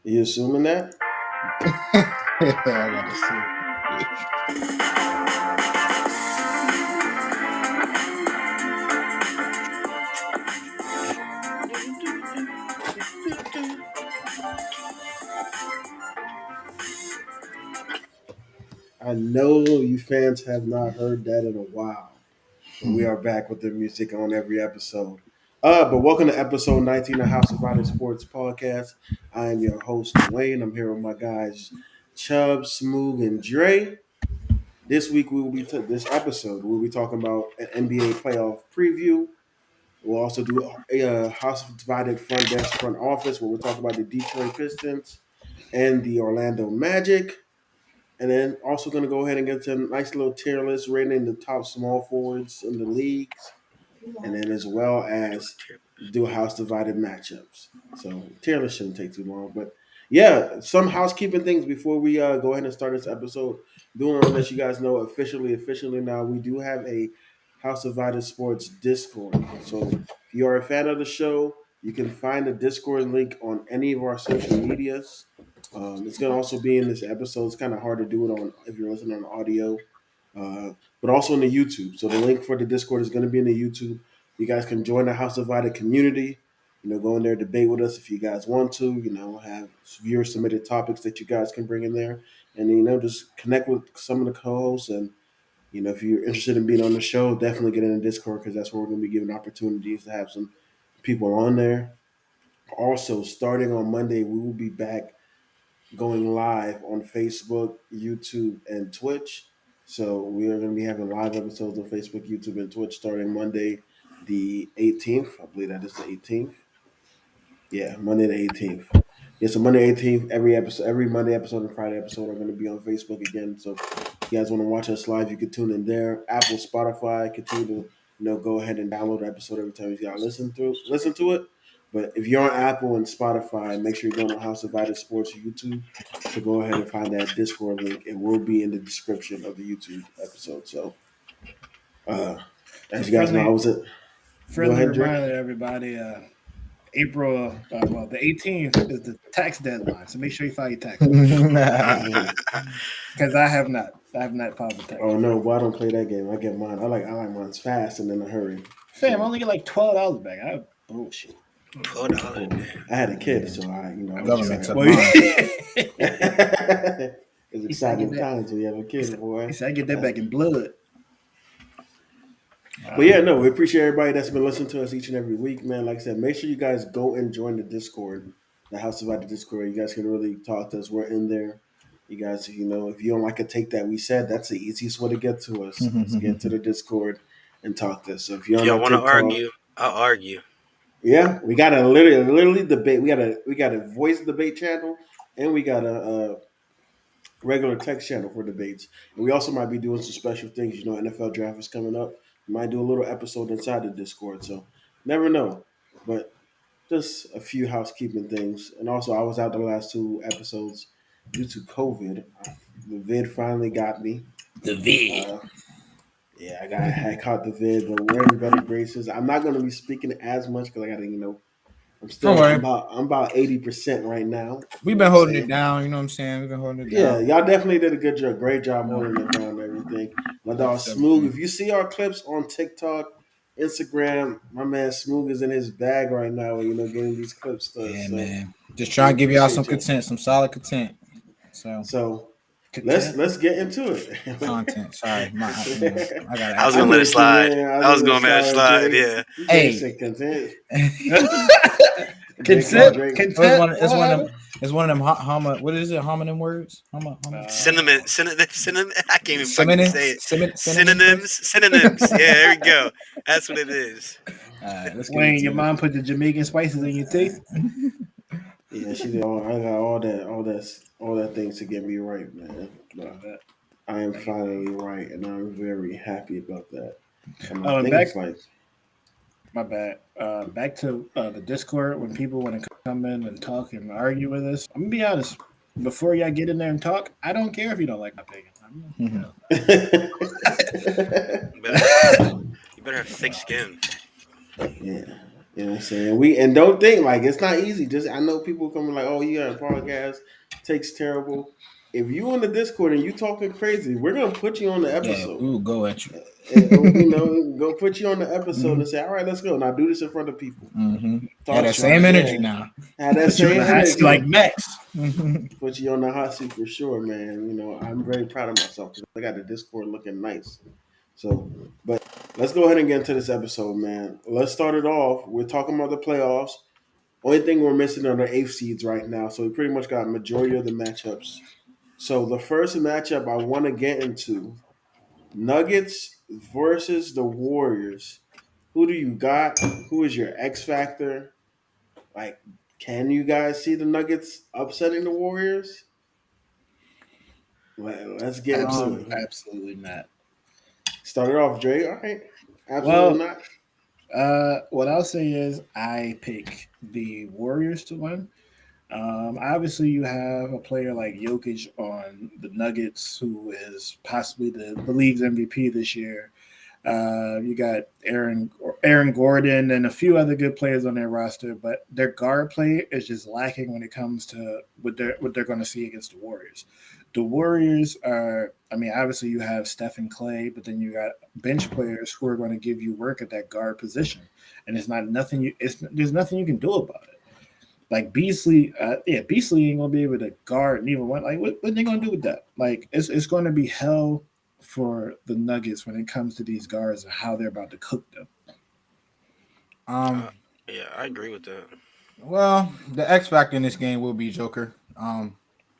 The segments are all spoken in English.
You assuming that? I gotta see. I know you fans have not heard that in a while. But we are back with the music on every episode. But welcome to episode 19 of House of Violent Sports Podcast. I am your host, Dwayne. I'm here with my guys, Chubb, Smoog, and Dre. This week we will be this episode we'll be talking about an NBA playoff preview. We'll also do a House of Divided front desk front office where we'll talk about the Detroit Pistons and the Orlando Magic. And then also going to go ahead and get to a nice little tier list rating the top small forwards in the leagues. And then as well as do house divided matchups. So tier list shouldn't take too long. But yeah, some housekeeping things before we go ahead and start this episode. Do want to let you guys know officially now, we do have a House Divided Sports Discord. So if you are a fan of the show, you can find the Discord link on any of our social medias. It's going to also be in this episode. It's kind of hard to do it on if you're listening on audio, but also in the YouTube. So the link for the Discord is going to be in the YouTube. You guys can join the House Divided community. Go in there, debate with us if you guys want to. Have viewer submitted topics that you guys can bring in there, and just connect with some of the co-hosts. And if you're interested in being on the show, definitely get in the Discord because that's where we're going to be giving opportunities to have some people on there. Also, starting on Monday, we will be back going live on Facebook, YouTube, and Twitch. So we are going to be having live episodes on Facebook, YouTube, and Twitch starting Monday, the 18th. I believe that is the 18th. Yeah, Monday the 18th. Yeah, so Monday 18th, every Monday episode and Friday episode are going to be on Facebook again. So if you guys want to watch us live, you can tune in there. Apple, Spotify, continue to go ahead and download the episode every time you got to listen to it. But if you're on Apple and Spotify, make sure you go to House of Vital Sports YouTube to go ahead and find that Discord link. It will be in the description of the YouTube episode. So, as you guys know, I was at. Go Friendly ahead, Drake. reminder to everybody: April, the 18th is the tax deadline, so make sure you file your taxes. Because I have not filed the tax. Oh no, well, I don't play that game. I get mine. I like mine's fast and in a hurry. Fam, I only get like $12 back. I bullshit. I had a kid, so I Government took it's exciting times when you have a kid, boy. He said I get that back in blood. But yeah, no, we appreciate everybody that's been listening to us each and every week, man. Like I said, make sure you guys go and join the Discord, the House of Vital Discord. You guys can really talk to us. We're in there. You guys, if you don't like a take that we said, that's the easiest way to get to us. Let's get to the Discord and talk to us. So if you don't want to argue, I'll argue. Yeah, we got a literally debate. We got a voice debate channel, and we got a regular text channel for debates. And we also might be doing some special things. NFL draft is coming up. We might do a little episode inside the Discord. So never know. But just a few housekeeping things. And also, I was out the last two episodes due to COVID. The vid finally got me. The vid. Yeah, I caught the vid, but we're in better graces. I'm not going to be speaking as much because I got to, I'm about 80% right now. We've been holding it down. You know what I'm saying? We've been holding it down. Yeah, y'all definitely did a good job, great job holding it down and everything. My dog Smoog. If you see our clips on TikTok, Instagram, my man Smoog is in his bag right now. Getting these clips done. Yeah, man. Just trying to give y'all some content, some solid content. So. Let's get into it. Content. Sorry, I was gonna let it slide. I was gonna let it slide. Yeah. Hey, content. Consent. It's one of them what is it? Homonym words? Cinnamon. I can't even fucking say it. Synonyms. Yeah, there we go. That's what it is. Wayne, your mom put the Jamaican spices in your teeth. Yeah, she did. I got all that things to get me right, man. But I am finally right, and I'm very happy about that. My bad. Back to the Discord when people want to come in and talk and argue with us. I'm gonna be honest. Before y'all get in there and talk, I don't care if you don't like my opinion. You better have thick skin. Yeah. You know what I'm saying? And don't think like it's not easy. Just I know people coming like, oh, you got a podcast, takes terrible. If you in the Discord and you talking crazy, we're gonna put you on the episode. Yeah, we'll go at you. Go put you on the episode and say, all right, let's go. Now do this in front of people. Have that same energy now. Have that same energy. Like Max. Put you on the hot seat for sure, man. You know, I'm very proud of myself because I got the Discord looking nice. So, but let's go ahead and get into this episode, man. Let's start it off. We're talking about the playoffs. Only thing we're missing are the 8th seeds right now. So we pretty much got majority of the matchups. So the first matchup I want to get into, Nuggets versus the Warriors. Who do you got? Who is your X factor? Like, can you guys see the Nuggets upsetting the Warriors? Let's get into it. Absolutely not. Start it off, Dre. All right. Absolutely not. What I'll say is I pick the Warriors to win. Obviously, you have a player like Jokic on the Nuggets, who is possibly the league's MVP this year. You got Aaron Gordon and a few other good players on their roster, but their guard play is just lacking when it comes to what they're going to see against the Warriors. The Warriors are, I mean, obviously you have Steph and Clay, but then you got bench players who are going to give you work at that guard position, and there's nothing you can do about it. Like Beasley, Beasley ain't gonna be able to guard neither one. Like, what are they gonna do with that? Like, it's going to be hell for the Nuggets when it comes to these guards and how they're about to cook them. Yeah, I agree with that. Well, the X factor in this game will be Joker.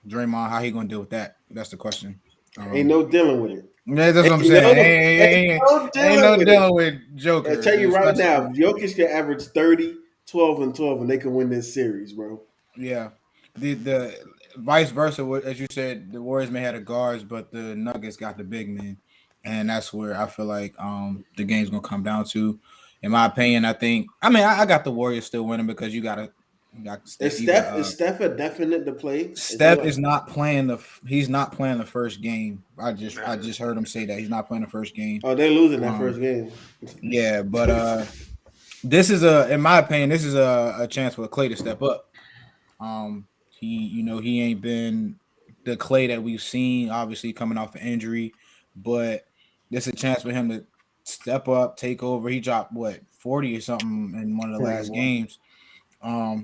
Draymond, how he gonna deal with that? That's the question. Ain't no dealing with it. Yeah, that's what I'm saying. Ain't no dealing with Joker. I tell you right now, Jokic can average 30, 12, and 12, and they can win this series, bro. Yeah. The vice versa, as you said, the Warriors may have the guards, but the Nuggets got the big men. And that's where I feel like the game's going to come down to. In my opinion, I got the Warriors still winning because you got Is Steph a definite to play? Steph is not playing he's not playing the first game. I just heard him say that he's not playing the first game. Oh, they're losing that first game. Yeah, but this is in my opinion, this is a chance for Clay to step up. He ain't been the Clay that we've seen, obviously coming off an injury, but this is a chance for him to step up, take over. He dropped 40 or something in one of the last games.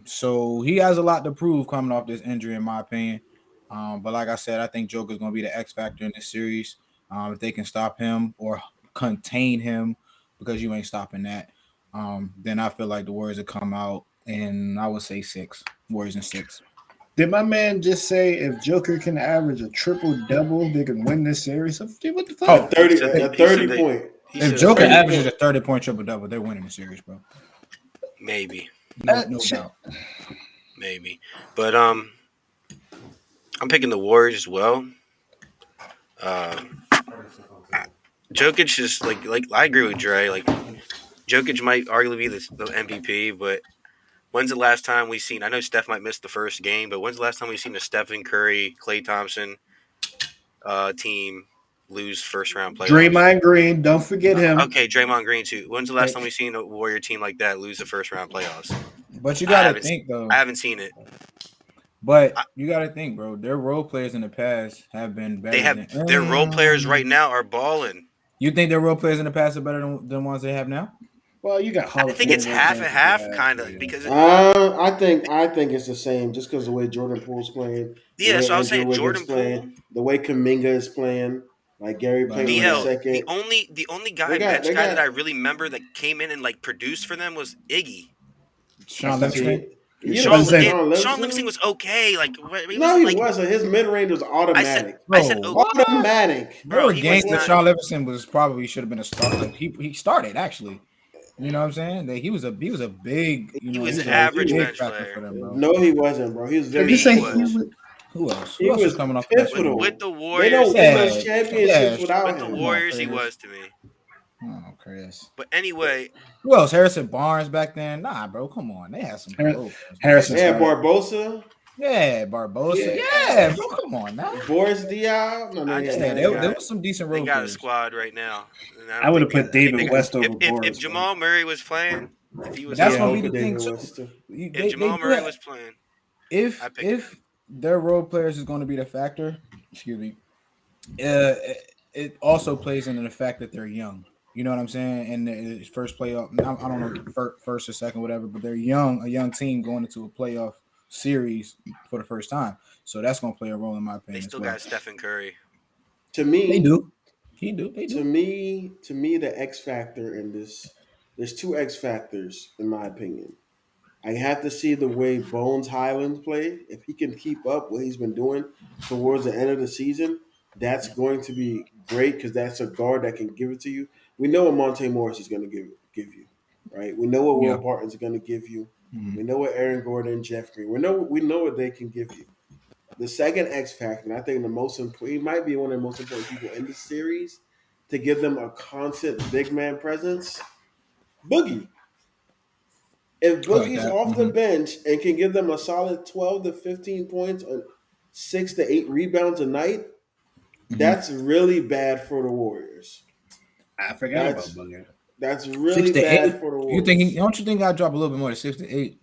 So he has a lot to prove coming off this injury, in my opinion. But like I said, I think Joker's going to be the X factor in this series. If they can stop him or contain him, because you ain't stopping that, then I feel like the Warriors will come out, and I would say 6. Warriors in 6. Did my man just say if Joker can average a triple-double, they can win this series? What the fuck? Oh, 30 point. If Joker averages a 30-point triple-double, they're winning the series, bro. Maybe. No doubt. Maybe. But I'm picking the Warriors as well. Jokic is like I agree with Dre. Like, Jokic might arguably be the MVP, but when's the last time we've seen? I know Steph might miss the first game, but when's the last time we've seen a Stephen Curry, Klay Thompson team lose first round playoffs? Draymond Green, don't forget him. Okay, Draymond Green too. When's the last time we've seen a Warrior team like that lose the first round playoffs? But you gotta think though. I haven't seen it. But you gotta think, bro. Their role players in the past have been better. Their role players right now are balling. You think their role players in the past are better than the ones they have now? Well, you got. I think it's half and half, kind of, because I think it's the same, just because the way Jordan Poole's playing. Yeah, so I was saying Jordan Poole, the way Kuminga is playing, like Gary played in second. The only guy that I really remember that came in and like produced for them was Iggy. Sean Livingston. Sean Livingston was okay. Like, he wasn't. His mid range was automatic. I said automatic. There were games that Sean Livingston should have been a starter. Like, he started actually. You know what I'm saying? That he was a big. He was an average bench player. For them, bro. No, he wasn't, bro. He was very. Who else? Who else was coming off with the Warriors? They don't win those championships without him. With the Warriors, he was to me. Oh, Chris. But anyway, who else? Harrison Barnes back then? Nah, bro, come on. They had some. Harrison. Yeah, Barbosa. Yeah, Barbosa. Yeah, bro, come on now. Boris Diaw. There was some decent role players. They got players. a squad right now. I would have put David West over Boris. If Jamal Murray was playing, If he was That's healthy, gonna be the thing David too. West too. if Jamal Murray was playing, I pick him. If their role players is going to be the factor, excuse me, it also plays into the fact that they're young. You know what I'm saying? And the first playoff, I don't know, first or second, whatever, but they're young, a young team going into a playoff series for the first time. So that's going to play a role in my opinion. They still as well. got Stephen Curry. To me, They do. They To do. me, the X factor in this, there's two X factors in my opinion. I have to see the way Bones Highland play. If he can keep up what he's been doing towards the end of the season, that's going to be great because that's a guard that can give it to you. We know what Monte Morris is going to give you, right? We know what Will Barton's going to give you. Mhm. We know what Aaron Gordon, Jeff Green. We know what they can give you. The second X factor, and I think the most important, he might be one of the most important people in the series to give them a constant big man presence. Boogie. If Boogie's off the bench and can give them a solid 12 to 15 points on 6 to 8 rebounds a night, that's really bad for the Warriors. I forgot about Boogie. That's really bad for the Warriors. Don't you think I'd drop a little bit more to 6 to 8?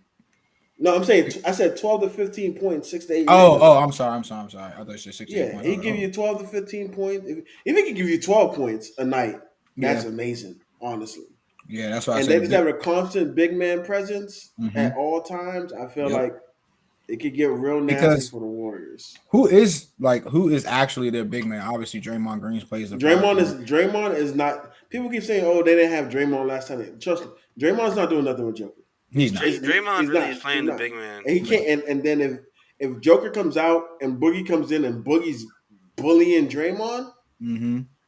No, I'm saying I said 12 to 15 points, 6 to 8. I'm sorry. I thought you said 6 to 8 points. He give you 12 to 15 points. If he can give you 12 points a night, that's amazing, honestly. Yeah, that's why I said. And they just have a constant big man presence at all times. I feel like it could get real nasty for the Warriors. Who is actually their big man? Obviously, Draymond Green plays the Draymond is not. People keep saying, "Oh, they didn't have Draymond last time." Trust me, Draymond's not doing nothing with Joker. He's not. Draymond really is playing the big man. And he can't. And then if Joker comes out and Boogie comes in and Boogie's bullying Draymond,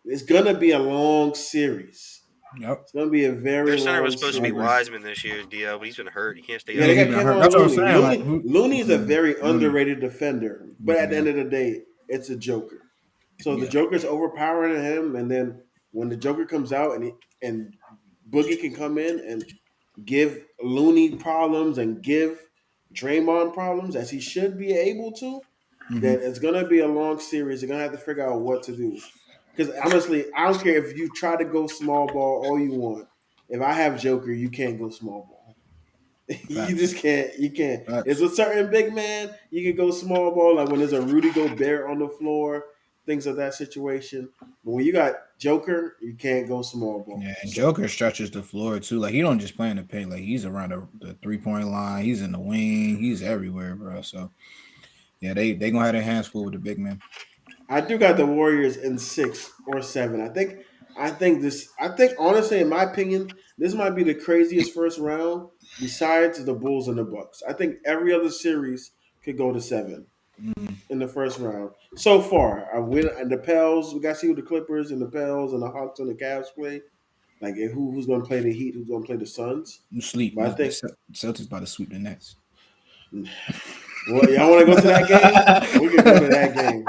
it's gonna be a long series. Yep. It's gonna be a very. Their center was supposed to be Wiseman this year, DL, but he's been hurt. He can't stay. Yeah, they got Kevin Looney. Looney's a very underrated defender, but at the end of the day, it's a Joker. So the Joker's overpowering him, and then when the Joker comes out and Boogie can come in and give Looney problems and give Draymond problems as he should be able to, then it's gonna be a long series. They're gonna have to figure out what to do. Because honestly, I don't care if you try to go small ball all you want. If I have Joker, you can't go small ball. You just can't. You can't. It's a certain big man. You can go small ball, like when there's a Rudy Gobert on the floor, things of that situation. But when you got Joker, you can't go small ball. Yeah, and Joker stretches the floor too. Like he don't just play in the paint. Like he's around the 3-point line. He's in the wing. He's everywhere, bro. So yeah, they gonna have their hands full with the big man. I do got the Warriors in 6 or 7. I think honestly, in my opinion, this might be the craziest first round besides the Bulls and the Bucks. I think every other series could go to 7 in the first round. So far, and the Pels, we got to see who the Clippers and the Pels and the Hawks and the Cavs play. Like who's going to play the Heat, who's going to play the Suns. You sleep. But I think Celtics about to sweep the Nets. Well, y'all want to go to that game? We can go to that game.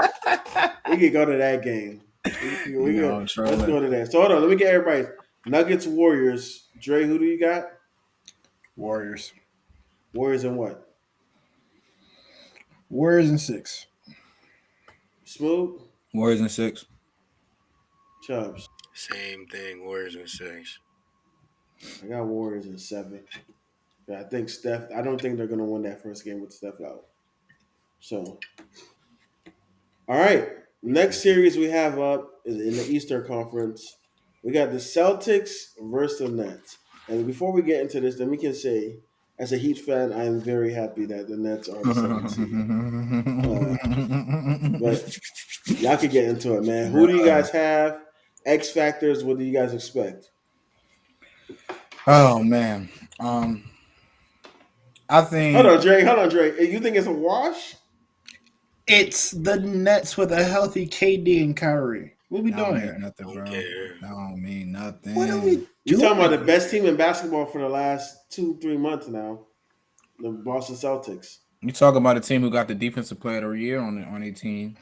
We can go to that game. Let's go to that. So hold on, let me get everybody. Nuggets, Warriors. Dre, who do you got? Warriors. Warriors in what? Warriors in 6. Smooth. Warriors in 6. Chubbs. Same thing. Warriors in 6. I got Warriors in 7. I think Steph. I don't think they're going to win that first game with Steph out. So, all right. Next series we have up is in the Eastern Conference. We got the Celtics versus the Nets. And before we get into this, then we can say, as a Heat fan, I am very happy that the Nets are the 7th seed. But y'all can get into it, man. Who do you guys have? X factors. What do you guys expect? Oh man. I think. Hold on, Dre. You think it's a wash? It's the Nets with a healthy KD and Kyrie. What we doing here? Nothing, bro. That don't mean nothing. What are we doing? You're talking about the best team in basketball for the last 2-3 months now, the Boston Celtics. You talking about a team who got the defensive player of the year on their team?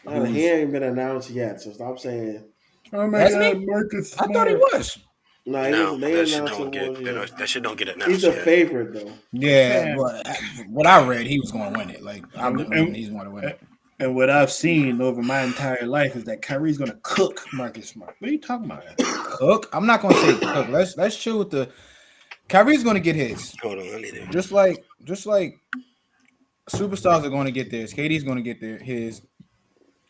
He ain't been announced yet, so stop saying. Oh my God, Marcus Smart. I thought he was. That shit don't get announced. He's a favorite though. Yeah, but what I read, he was going to win it. Like he's going to win it. And what I've seen over my entire life is that Kyrie's going to cook Marcus Smart. What are you talking about? Cook? I'm not going to say cook. Let's chill with the. Kyrie's going to get his. Hold on, I need it. Just like superstars are going to get theirs. KD's going to get his.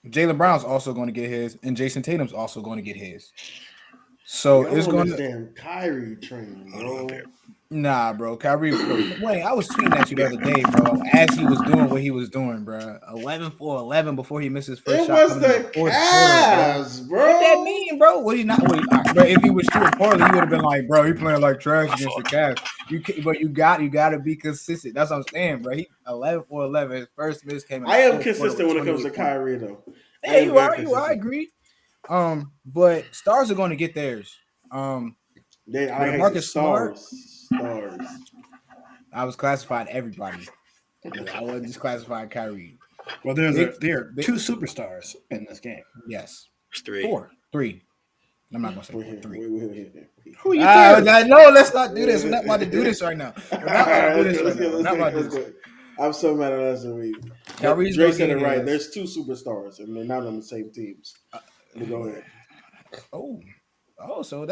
Jaylen Brown's also going to get his, and Jason Tatum's also going to get his. So I it's don't going understand Kyrie train, bro. Nah, bro. Kyrie, Wayne, I was tweeting at you the other day, bro, as he was doing what he was doing, bro. 11 for 11 before he missed his first shot. It was the Cavs, bro. What that mean, bro? What he not? Bro, if he was shooting poorly, he would have been like, bro, he playing like trash against the Cavs. But you got to be consistent. That's what I'm saying, bro. He 11 for 11. His first miss came in. I am consistent when it comes to Kyrie, though. Hey, you are. I agree. But stars are going to get theirs. Marcus Smart. Stars. I was classifying everybody. I wasn't just classifying Kyrie. Well, there are two superstars in this game. Yes. It's Three. I'm not going to say 3. Who you No, let's not do this. We're not about to do this right now. We're not about to do this. I'm so mad at us. Dre said it right. There's two superstars, and they're not on the same teams. Go ahead. Oh, so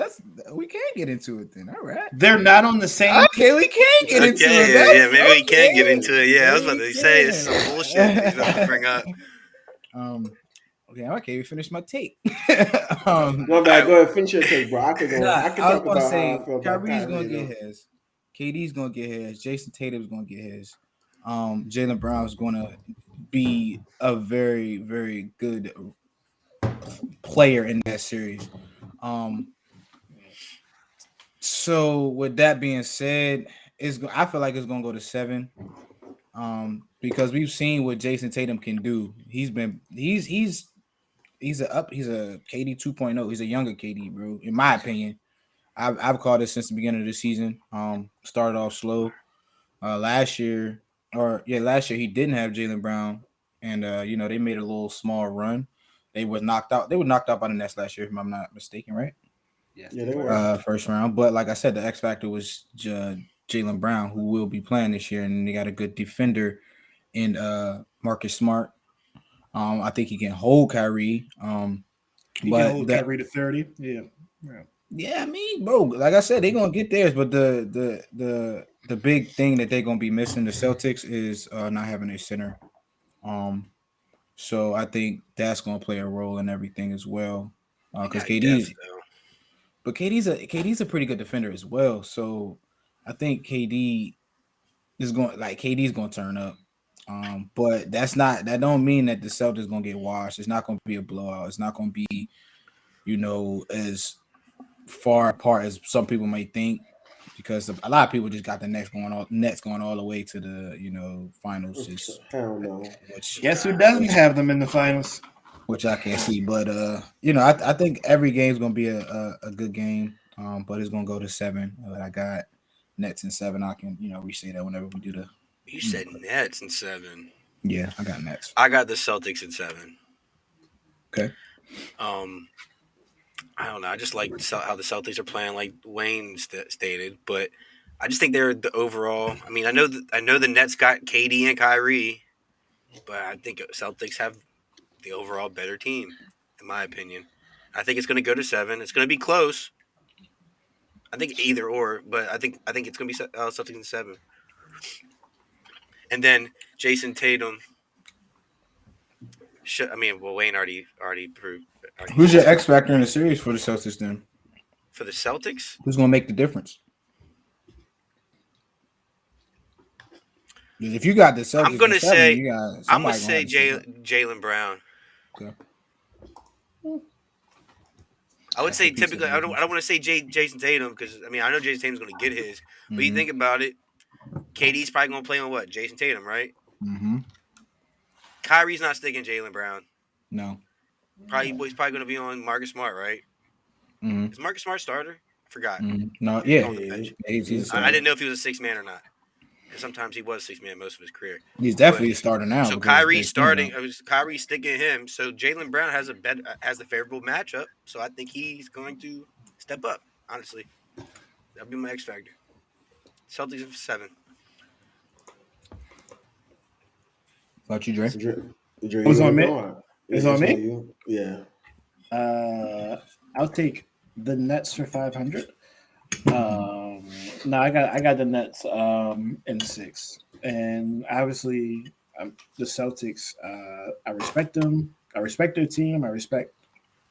we can get into it then. All right. They're not on the same. Okay, we can get into it. Yeah, maybe we can get into it. Yeah, I was about to say it's some bullshit he's about to bring up. Okay, we finished my take. No, bad. Go ahead, finish your take, bro. I can talk about how I feel about Kyrie's gonna get his. KD's gonna get his. Jason Tatum's gonna get his. Jaylen Brown's gonna be a very, very good player in that series. So with that being said, I feel like it's gonna go to 7. Because we've seen what Jason Tatum can do. He's a KD 2.0. He's a younger KD, bro. In my opinion, I've called it since the beginning of the season. Started off slow. Last year he didn't have Jaylen Brown, and they made a little small run. They were knocked out. They were knocked out by the Nets last year, if I'm not mistaken, right? Yes, yeah, they were first round. But like I said, the X factor was Jaylen Brown, who will be playing this year, and they got a good defender in Marcus Smart. I think he can hold Kyrie. He can hold Kyrie to 30. Yeah, I mean, bro, like I said, they're gonna get theirs, but the big thing that they're gonna be missing, the Celtics, is not having a center. So I think that's gonna play a role in everything as well. Because KD's a pretty good defender as well. So I think KD's gonna turn up. But that don't mean that the Celtics gonna get washed. It's not gonna be a blowout. It's not gonna be, as far apart as some people might think, because a lot of people just got the Nets going all the way to the finals. Hell no. Guess who doesn't have them in the finals? Which I can't see, but I think every game is gonna be a good game. But it's gonna go to 7. I got Nets in 7. I can re-say that whenever we do the. You said Nets in 7. Yeah, I got Nets. I got the Celtics in 7. Okay. I don't know. I just like how the Celtics are playing, like Wayne stated, but I just think they're the overall. I mean, I know the Nets got KD and Kyrie, but I think Celtics have the overall better team, in my opinion. I think it's going to go to 7. It's going to be close. I think either or, but I think it's going to be Celtics in 7. And then Jason Tatum. Wayne already proved. Who's your X factor in the series for the Celtics then? For the Celtics? Who's going to make the difference? If you got the Celtics, I'm going to say Jaylen Brown. Okay. I would say typically I don't want to say Jason Tatum because I know Jason Tatum's going to get his, but you think about it, KD's probably going to play on what? Jason Tatum, right? Mm-hmm. Kyrie's not sticking Jaylen Brown. No. He's probably going to be on Marcus Smart, right? Mm-hmm. Is Marcus Smart starter? I forgot. Mm-hmm. No, yeah. He's I didn't know if he was a 6 man or not. Because sometimes he was 6 man most of his career. He's definitely a starter now. So Kyrie's starting. Kyrie's sticking him. So Jaylen Brown has the favorable matchup. So I think he's going to step up. Honestly, that'll be my X factor. Celtics in 7. About you, Dre? It's on me. It's on me. Yeah. I'll take the Nets for 500. No, I got the Nets in 6, and obviously the Celtics. I respect them. I respect their team. I respect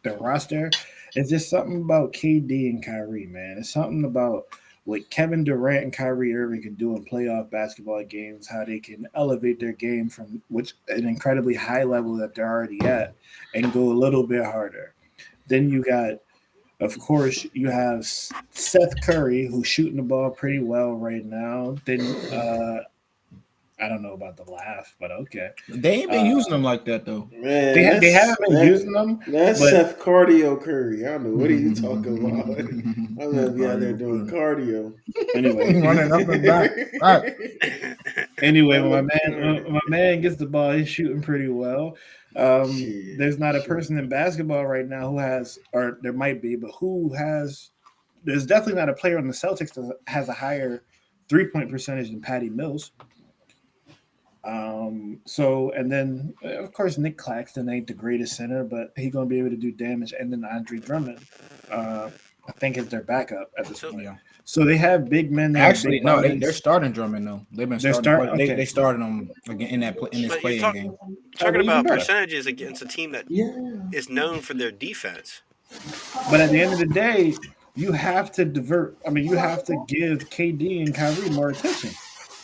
their roster. It's just something about KD and Kyrie, man. It's something about what Kevin Durant and Kyrie Irving can do in playoff basketball games, how they can elevate their game from which an incredibly high level that they're already at and go a little bit harder. Then you got, of course, you have Seth Curry, who's shooting the ball pretty well right now. Then I don't know about the laugh, but okay. They ain't been using them like that though. Man, They haven't been using them. That's but, Seth Cardio Curry. I don't know. What are you talking about? I'm gonna be out there doing cardio. Anyway, running up and back. Right. Anyway, when my man gets the ball, he's shooting pretty well. There's not a person in basketball right now who has, or there might be, but who has. There's definitely not a player on the Celtics that has a higher 3-point percentage than Patty Mills. So, and then of course Nick Claxton ain't the greatest center, but he's gonna be able to do damage. And then Andre Drummond, I think is their backup at this point. Yeah. So they have big men. Actually, big no, bodies. they're starting Drummond though. They've been starting. They started them again in this playing game. Talking about percentages against a team that is known for their defense. But at the end of the day, you have to divert. I mean, you have to give KD and Kyrie more attention.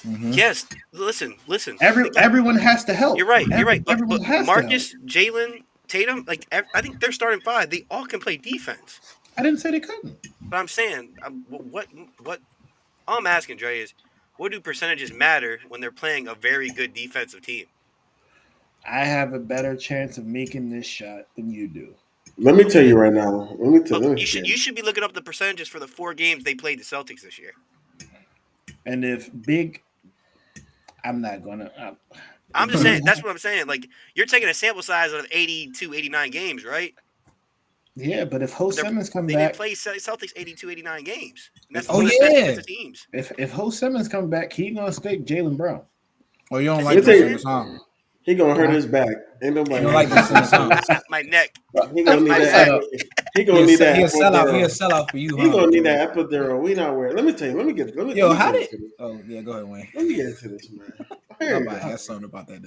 Mm-hmm. Yes, listen. Everyone has to help. You're right. But Marcus, to Jalen, Tatum, I think they're starting 5. They all can play defense. I didn't say they couldn't. But I'm saying, what all I'm asking, Dre, is what do percentages matter when they're playing a very good defensive team? I have a better chance of making this shot than you do. Let me tell you right now. You should be looking up the percentages for the 4 games they played the Celtics this year. And if I'm not gonna. I'm just saying. That's what I'm saying. Like, you're taking a sample size of 82, 89 games, right? Yeah, but if Simmons come back, they didn't play Celtics 82, 89 games. And that's the teams. If Simmons come back, he's gonna stick Jaylen Brown. Well, you don't like Simmons, huh? He gonna hurt his back. Ain't nobody like Simmons, huh? My neck. He gonna need that. He gonna need that. He'll sell out. He'll sell out for you. He gonna need that epidural. We not wearing. Let me tell you. Let me get. How did? Oh yeah, go ahead, Wayne. Let me get into this, man. Nobody has something about that.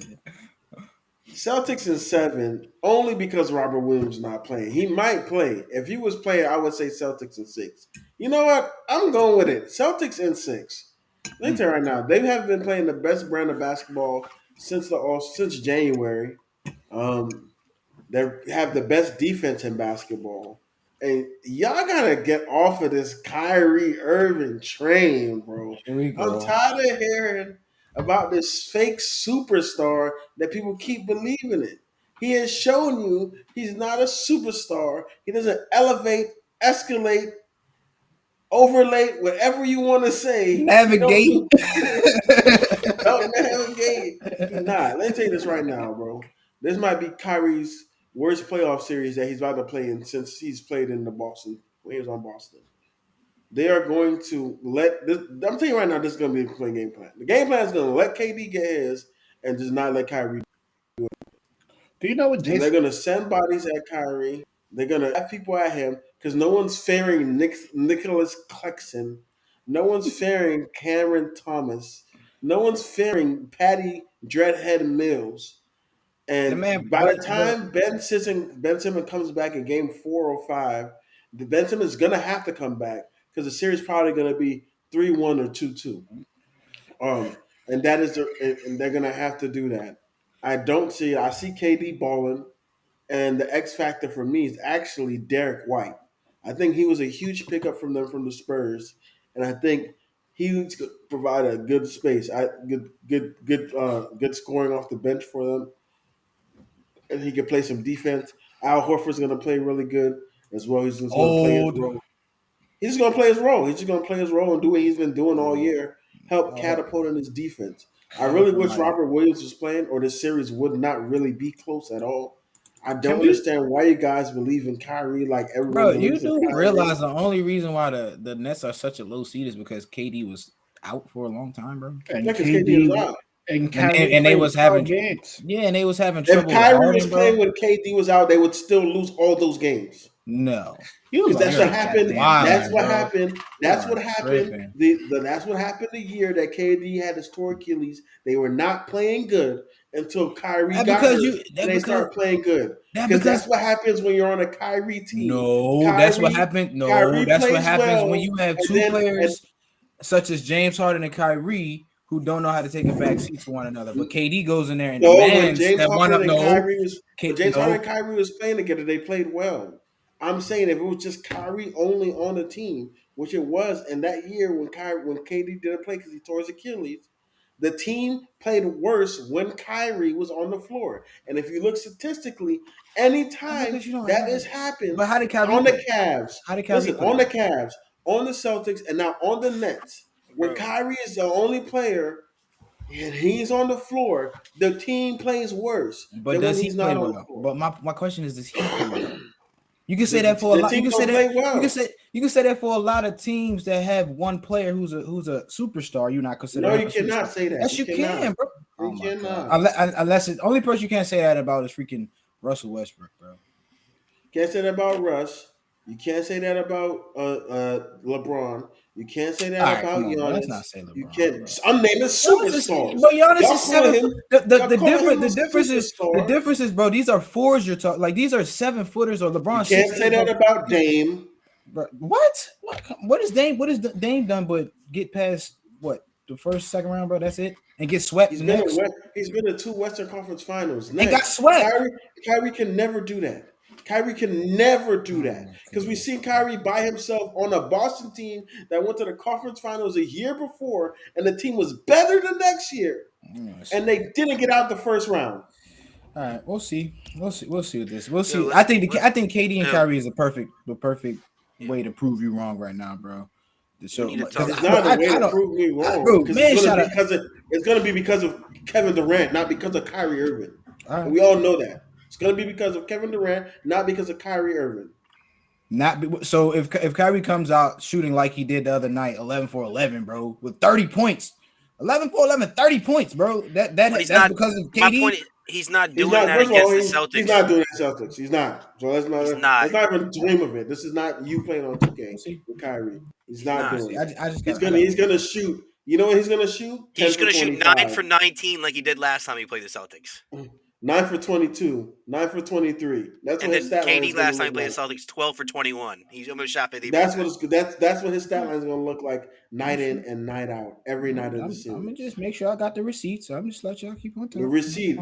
Celtics in 7 only because Robert Williams not playing. He might play. If he was playing, I would say Celtics in 6. You know what? I'm going with it. Celtics in 6. Let me tell you right now, they have been playing the best brand of basketball since January. They have the best defense in basketball. And y'all gotta get off of this Kyrie Irving train, bro. I'm tired of hearing about this fake superstar that people keep believing in. He has shown you he's not a superstar. He doesn't elevate, escalate, overlay, whatever you want to say. Navigate. Don't navigate. Nah, let me tell you this right now, bro. This might be Kyrie's worst playoff series that he's about to play in since he's played in the Boston. When he was on Boston. They are going to let this. I'm telling you right now, this is going to be a game plan. The game plan is going to let KD get his and just not let Kyrie do it. Do you know what Jason? They're going to send bodies at Kyrie. They're going to have people at him because no one's fearing Nicholas Claxton. No one's fearing Cameron Thomas. No one's fearing Patty Dreadhead Mills. And by the time Ben Simmons comes back in game 4 or 5, Ben Simmons is going to have to come back because the series is probably going to be 3-1 or 2-2. And that is and they're going to have to do that. I see KD balling, and the X factor for me is actually Derek White. I think he was a huge pickup from the Spurs, and I think he's going to provide a good space, good scoring off the bench for them. And he can play some defense. Al Horford's going to play really good as well. He's just going to play his role. He's just going to play his role. He's just going to play his role and do what he's been doing all year, help catapult in his defense. I really wish Robert Williams was playing, or this series would not really be close at all. I don't understand why you guys believe in Kyrie like everyone. Bro, you do realize the only reason why the Nets are such a low seed is because KD was out for a long time, bro. And KD was out. And they was having games. Yeah, and they was having trouble. If Kyrie was playing when KD was out, they would still lose all those games. No. Because that's what happened. That's what bro. happened. That's what happened. That's what happened the year that KD had his torn Achilles. They were not playing good until Kyrie got hurt, and they started playing good. Because that's what happens when you're on a Kyrie team. No, that's what happened. No, Kyrie that's what plays happens well, when you have two players such as James Harden and Kyrie who don't know how to take a back seat to one another. But KD goes in there and demands that one up. No, James Harden and Kyrie was playing together. They played well. I'm saying if it was just Kyrie only on the team, which it was, and that year when KD didn't play because he tore his Achilles, the team played worse when Kyrie was on the floor. And if you look statistically, anytime that has happened, but how did Kyrie on the Cavs, on the Cavs, on the Celtics, and now on the Nets, when Kyrie is the only player and he's on the floor, the team plays worse. But does he play well? But my question is, does he play well? You can say that for a lot. You can say that. You can say that for a lot of teams that have one player who's a superstar. You're not considered. No, you cannot say that. Yes, you can, bro. You cannot. Unless the only person you can't say that about is freaking Russell Westbrook, bro. Can't say that about Russ. You can't say that about LeBron. You can't say that about Giannis. Let's not say LeBron. You can't. I'm naming superstars. But Giannis is 7. The difference is, bro. These are fours you're talking. Like these are 7-footers or LeBron. You can't say that about Dame. Bro, what is Dame? What is Dame done? But get past what the first, second round, bro. That's it, and get swept. He's been to 2 Western Conference Finals. And got swept. Kyrie can never do that. Kyrie can never do that because we've seen Kyrie by himself on a Boston team that went to the conference finals a year before, and the team was better the next year, and they didn't get out the first round. All right, we'll see. We'll see with this. We'll see. I think KD and Kyrie is the perfect way to prove you wrong right now, bro. It's not a way to prove me wrong. Bro, it's going to be because of Kevin Durant, not because of Kyrie Irving. Right. We all know that. It's going to be because of Kevin Durant, not because of Kyrie Irving. So if Kyrie comes out shooting like he did the other night, 11 for 11, bro, with 30 points. 11 for 11, 30 points, bro. That's because of KD. My point is, he's not doing that against the Celtics. He's not doing that Celtics. He's not. So let's not even dream of it. This is not you playing on 2K with Kyrie. He's not doing it. He's gonna shoot. You know what he's gonna shoot? He's gonna shoot 9 for 19 like he did last time he played the Celtics. 9 for 22, 9 for 23. That's what his stat line is. KD last time he played the Celtics, 12 for 21. He's almost shot 50%. That's what his stat line is going to look like night in and night out, every night of the season. I'm going to just make sure I got the receipts. So I'm just let y'all keep on talking. The receipt,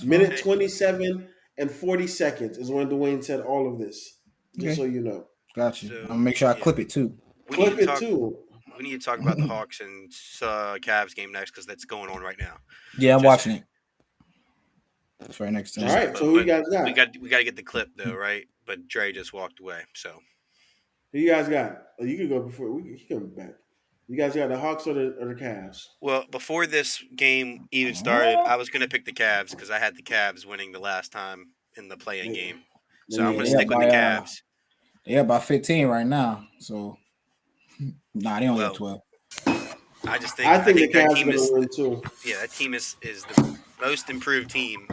minute 27 and 40 seconds is when Dwayne said all of this. Just so you know. Got you. I'm going to make sure I clip it too. We need to talk about the Hawks and Cavs game next because that's going on right now. Yeah, I'm watching it. That's right next to me. All right, so who you guys got? We got to get the clip though, right? But Dre just walked away, so who you guys got? Oh, you can go before he comes back. You guys got the Hawks or the Cavs? Well, before this game even started, I was going to pick the Cavs because I had the Cavs winning the last time in the play-in game, so I'm going to stick with the Cavs. Yeah, by 15 right now. So, they only have 12. I think the Cavs are going to win too. Yeah, that team is the most improved team.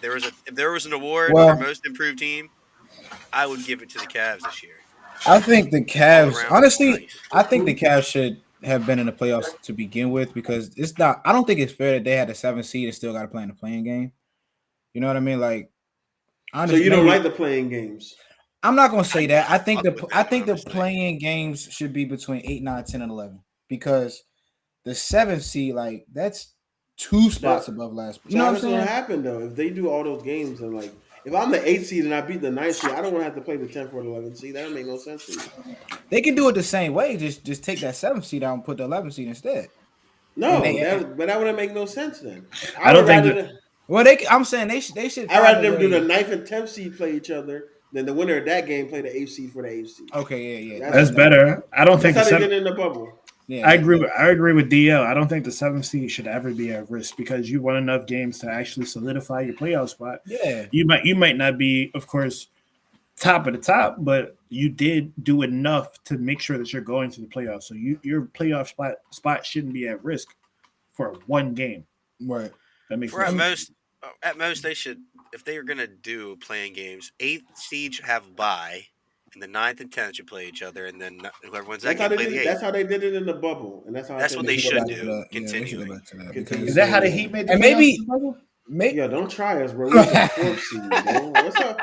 If there was an award for most improved team, I would give it to the Cavs this year. I think the Cavs, honestly, I think the Cavs should have been in the playoffs to begin with because it's not. I don't think it's fair that they had a 7th seed and still got to play in the playing game. You know what I mean? Like, honestly, so you don't like the playing games? I'm not gonna say that. I think the playing games should be between 8, 9, 10, and 11 because the 7th seed, like, that's 2 spots above last. You know what I'm saying? What's gonna happen though if they do all those games and like if I'm the 8th seed and I beat the 9th seed, I don't want to have to play the 10th or the 11th seed. That don't make no sense to me. They can do it the same way. Just take that 7th seed out and put the 11th seed instead. No, but that wouldn't make no sense then. I don't think. I'm saying they should. I'd rather them do the 9th and 10th seed play each other than the winner of that game play the 8th seed for the 8th seed. Okay, yeah. That's better. I don't think that's how they get in the bubble. Yeah, I agree with DL. I don't think the 7th seed should ever be at risk because you won enough games to actually solidify your playoff spot. Yeah. You might not be, of course, top of the top, but you did do enough to make sure that you're going to the playoffs. So your playoff spot shouldn't be at risk for one game. Right. That makes sense. At most they should if they are gonna do playing games, 8th seed should have a bye, and the 9th and 10th should play each other, and then whoever wins that That's how game they play did the it. 8th. That's how they did it in the bubble, and that's how I That's think what they they should should do. to do. that. Yeah, they should Continuing. go back to that. Continue. Is that how the Yeah. Heat made the And playoffs maybe- in the bubble? Yeah, don't try us, bro. We was the 4th seed, bro. What's up?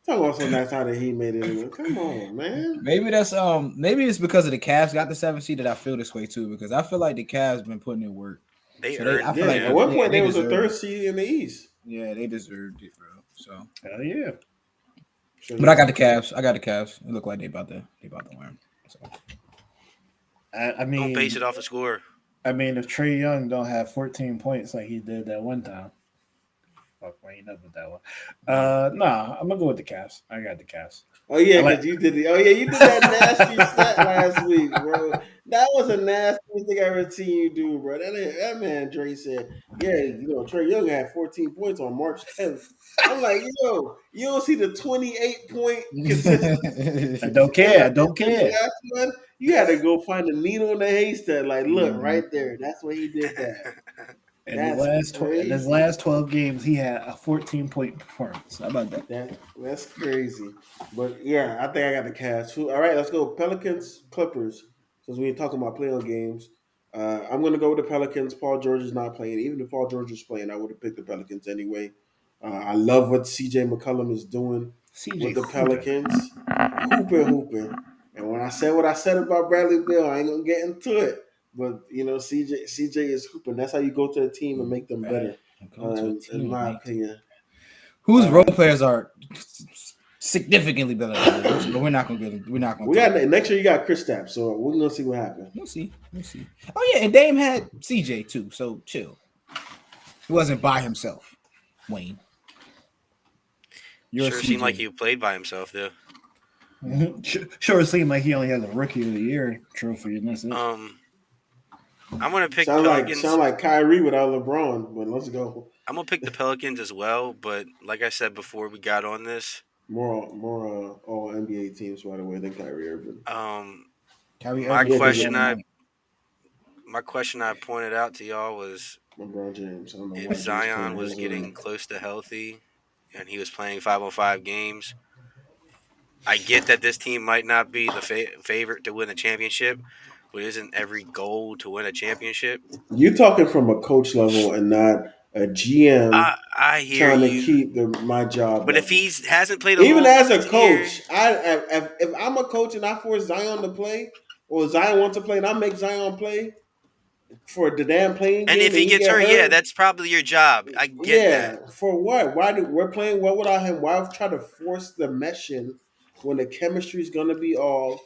Talk about something that's how the Heat made it. Come on, man. Maybe that's maybe it's because of the Cavs got the 7th seed that I feel this way too, because I feel like the Cavs been putting in work. They So earned. I feel Yeah, like at one point they they was the deserved 3rd it. seed in the East. Yeah, they deserved it, bro. So, Hell yeah. but I got the Cavs. It look like they about to win. So. I mean, don't base it off a score. I mean, if Trae Young don't have 14 points like he did that one time, fuck, I ain't up with that one. Nah, I'm gonna go with the Cavs. I got the Cavs. Oh yeah, because you did you did that nasty set last week, bro. That was a nasty thing I ever seen you do, bro. That man Dre said, yeah, Trae Young had 14 points on March 10th. I'm like, yo, you don't see the 28-point consistency. I don't care. I don't care. Last one, you had to go find a needle in the haystack. Like, look, right there. That's where he did that. In That's his last 12 games, he had a 14-point performance. How about that? That's crazy. But yeah, I think I got the Cavs. All right, let's go. Pelicans, Clippers. Since we ain't talking about playoff games, I'm going to go with the Pelicans. Paul George is not playing. Even if Paul George was playing, I would have picked the Pelicans anyway. I love what CJ McCollum is doing with the Pelicans. Hooping. And when I said what I said about Bradley Beal, I ain't going to get into it. But, CJ is hooping. That's how you go to a team and make them better, in my opinion. Whose role players are significantly better than us, but we're not going to get them. We're not going to. Next year you got Kristaps, so we're going to see what happens. We'll see. Oh, yeah, and Dame had CJ too, so chill. He wasn't by himself, Wayne. Sure seemed like he played by himself, though. Sure seemed like he only has a Rookie of the Year trophy, and that's it. I'm gonna pick Pelicans. Sound like Kyrie without LeBron, but let's go. I'm gonna pick the Pelicans as well, but like I said before we got on this, more all NBA teams right away than Kyrie Irving. My question I pointed out to y'all was LeBron James. I don't know if Zion was getting close to healthy and he was playing 5-on-5 games. I get that this team might not be the favorite to win the championship, but isn't every goal to win a championship? You're talking from a coach level and not a GM. I hear trying you. To keep my job. But level. if he hasn't played even as a coach, if I'm a coach and I force Zion to play, or Zion wants to play and I make Zion play for the damn playing game. And if he gets hurt, that's probably your job. I get that. For what? We're playing well without him? Why try to force the meshing when the chemistry is going to be off?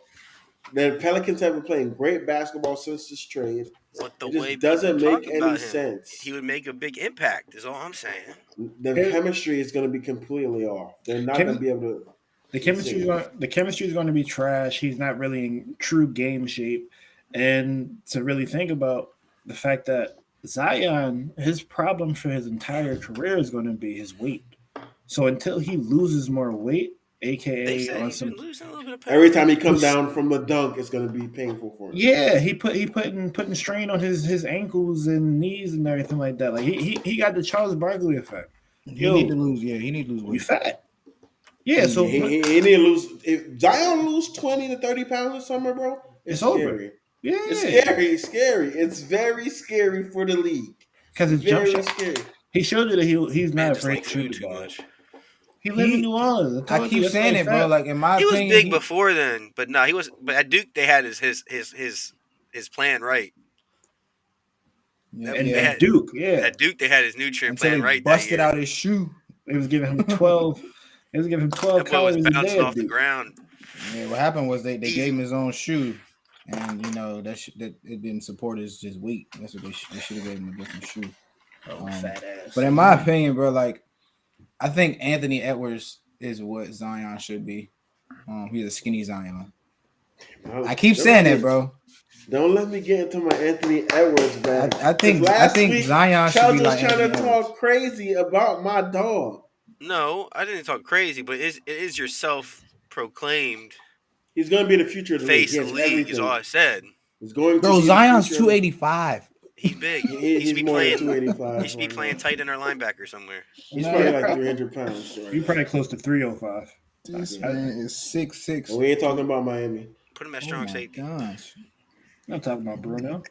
The Pelicans have been playing great basketball since this trade. But the it way doesn't make any sense. He would make a big impact, is all I'm saying. The chemistry is going to be completely off. They're not going to be able to. The chemistry is going to be trash. He's not really in true game shape. And to really think about the fact that Zion, his problem for his entire career is going to be his weight. So until he loses more weight, aka on some, every time he comes down from the dunk, it's going to be painful for him. Yeah, he putting strain on his ankles and knees and everything like that. Like he got the Charles Barkley effect. He need to lose weight. You fat. Yeah, so he need to lose. If Zion lose 20 to 30 pounds this summer, bro, it's scary. Over. Yeah, it's scary. It's very scary for the league because it's very jump shot. Scary. He showed you that he's not afraid to shoot too much. He lived in New Orleans. I keep saying it, bro. Like in my opinion, he was big before then, but no, he was. But at Duke, they had his plan right. At Duke, they had his nutrient plan right. Busted out his shoe. It was giving him 12. It was giving him 12 calories a day. Bouncing off the ground. Yeah, what happened was they gave him his own shoe, and that it didn't support his weight. That's what they should have gave him a different shoe. Fat ass. But in my opinion, bro, like I think Anthony Edwards is what Zion should be. He's a skinny Zion. I keep saying that, bro. Don't let me get into my Anthony Edwards bag. I think Zion should be like trying Anthony to talk crazy about my dog. No, I didn't talk crazy, but it is your self-proclaimed. He's going to be the future of the face of the league. Is all I said. He's going. Bro, Zion's 285. He's big. He should He's be more than playing. 285. He should be playing tight end or linebacker somewhere. He's Nah, probably like 300 pounds. Right you're now. probably close to 305. This Yeah. man is 6'6". And we ain't talking about Miami. Put him at Oh strong my safety. gosh, I'm talking about Bruno.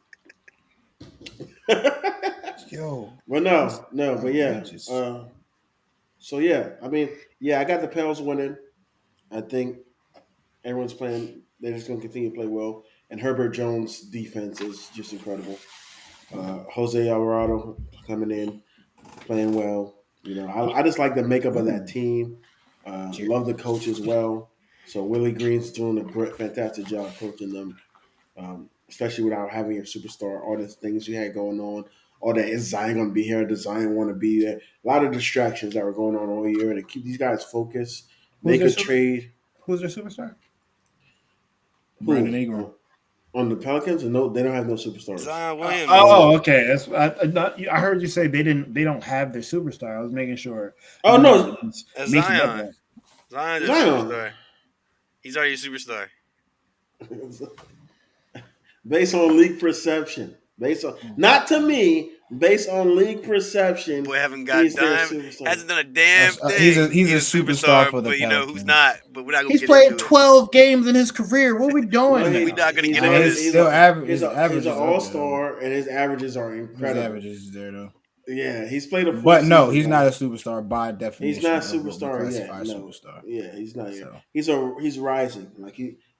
yo, But that's no, but yeah. outrageous. So yeah, I mean, yeah, I got the Pels winning. I think everyone's playing. They're just going to continue to play well. And Herbert Jones' defense is just incredible. Jose Alvarado coming in, playing well. You know, I just like the makeup of that team. Love the coach as well. So Willie Green's doing a great, fantastic job coaching them, especially without having your superstar. All the things you had going on, all that is Zion going to be here? Does Zion want to be there? A lot of distractions that were going on all year, and to keep these guys focused, Who's make their a trade. Who's their superstar? Brandon Ingram. On the Pelicans, no, they don't have no superstars. Zion Williams. Okay. That's I heard you say they don't have their superstar. I was making sure. Oh no, That's Making that Zion. up. Zion's a Zion. superstar. He's already a superstar. Based on league perception, not to me, based on league perception, Boy, haven't got he's their dime. superstar. Hasn't done a damn thing. He's a superstar for the but you know who's Pelicans. not. But we're not gonna He's get played into 12 games in his career. What are we doing? Well, We're not gonna he's get a- into He's this. still average. He's His average he's is an up all-star, and his averages are there. His incredible. averages is there though. Yeah, he's played a full But no, season, he's man. not a superstar by definition. He's not a of what we superstar yet. classify No, superstar. yeah, he's not yet. So. He's rising.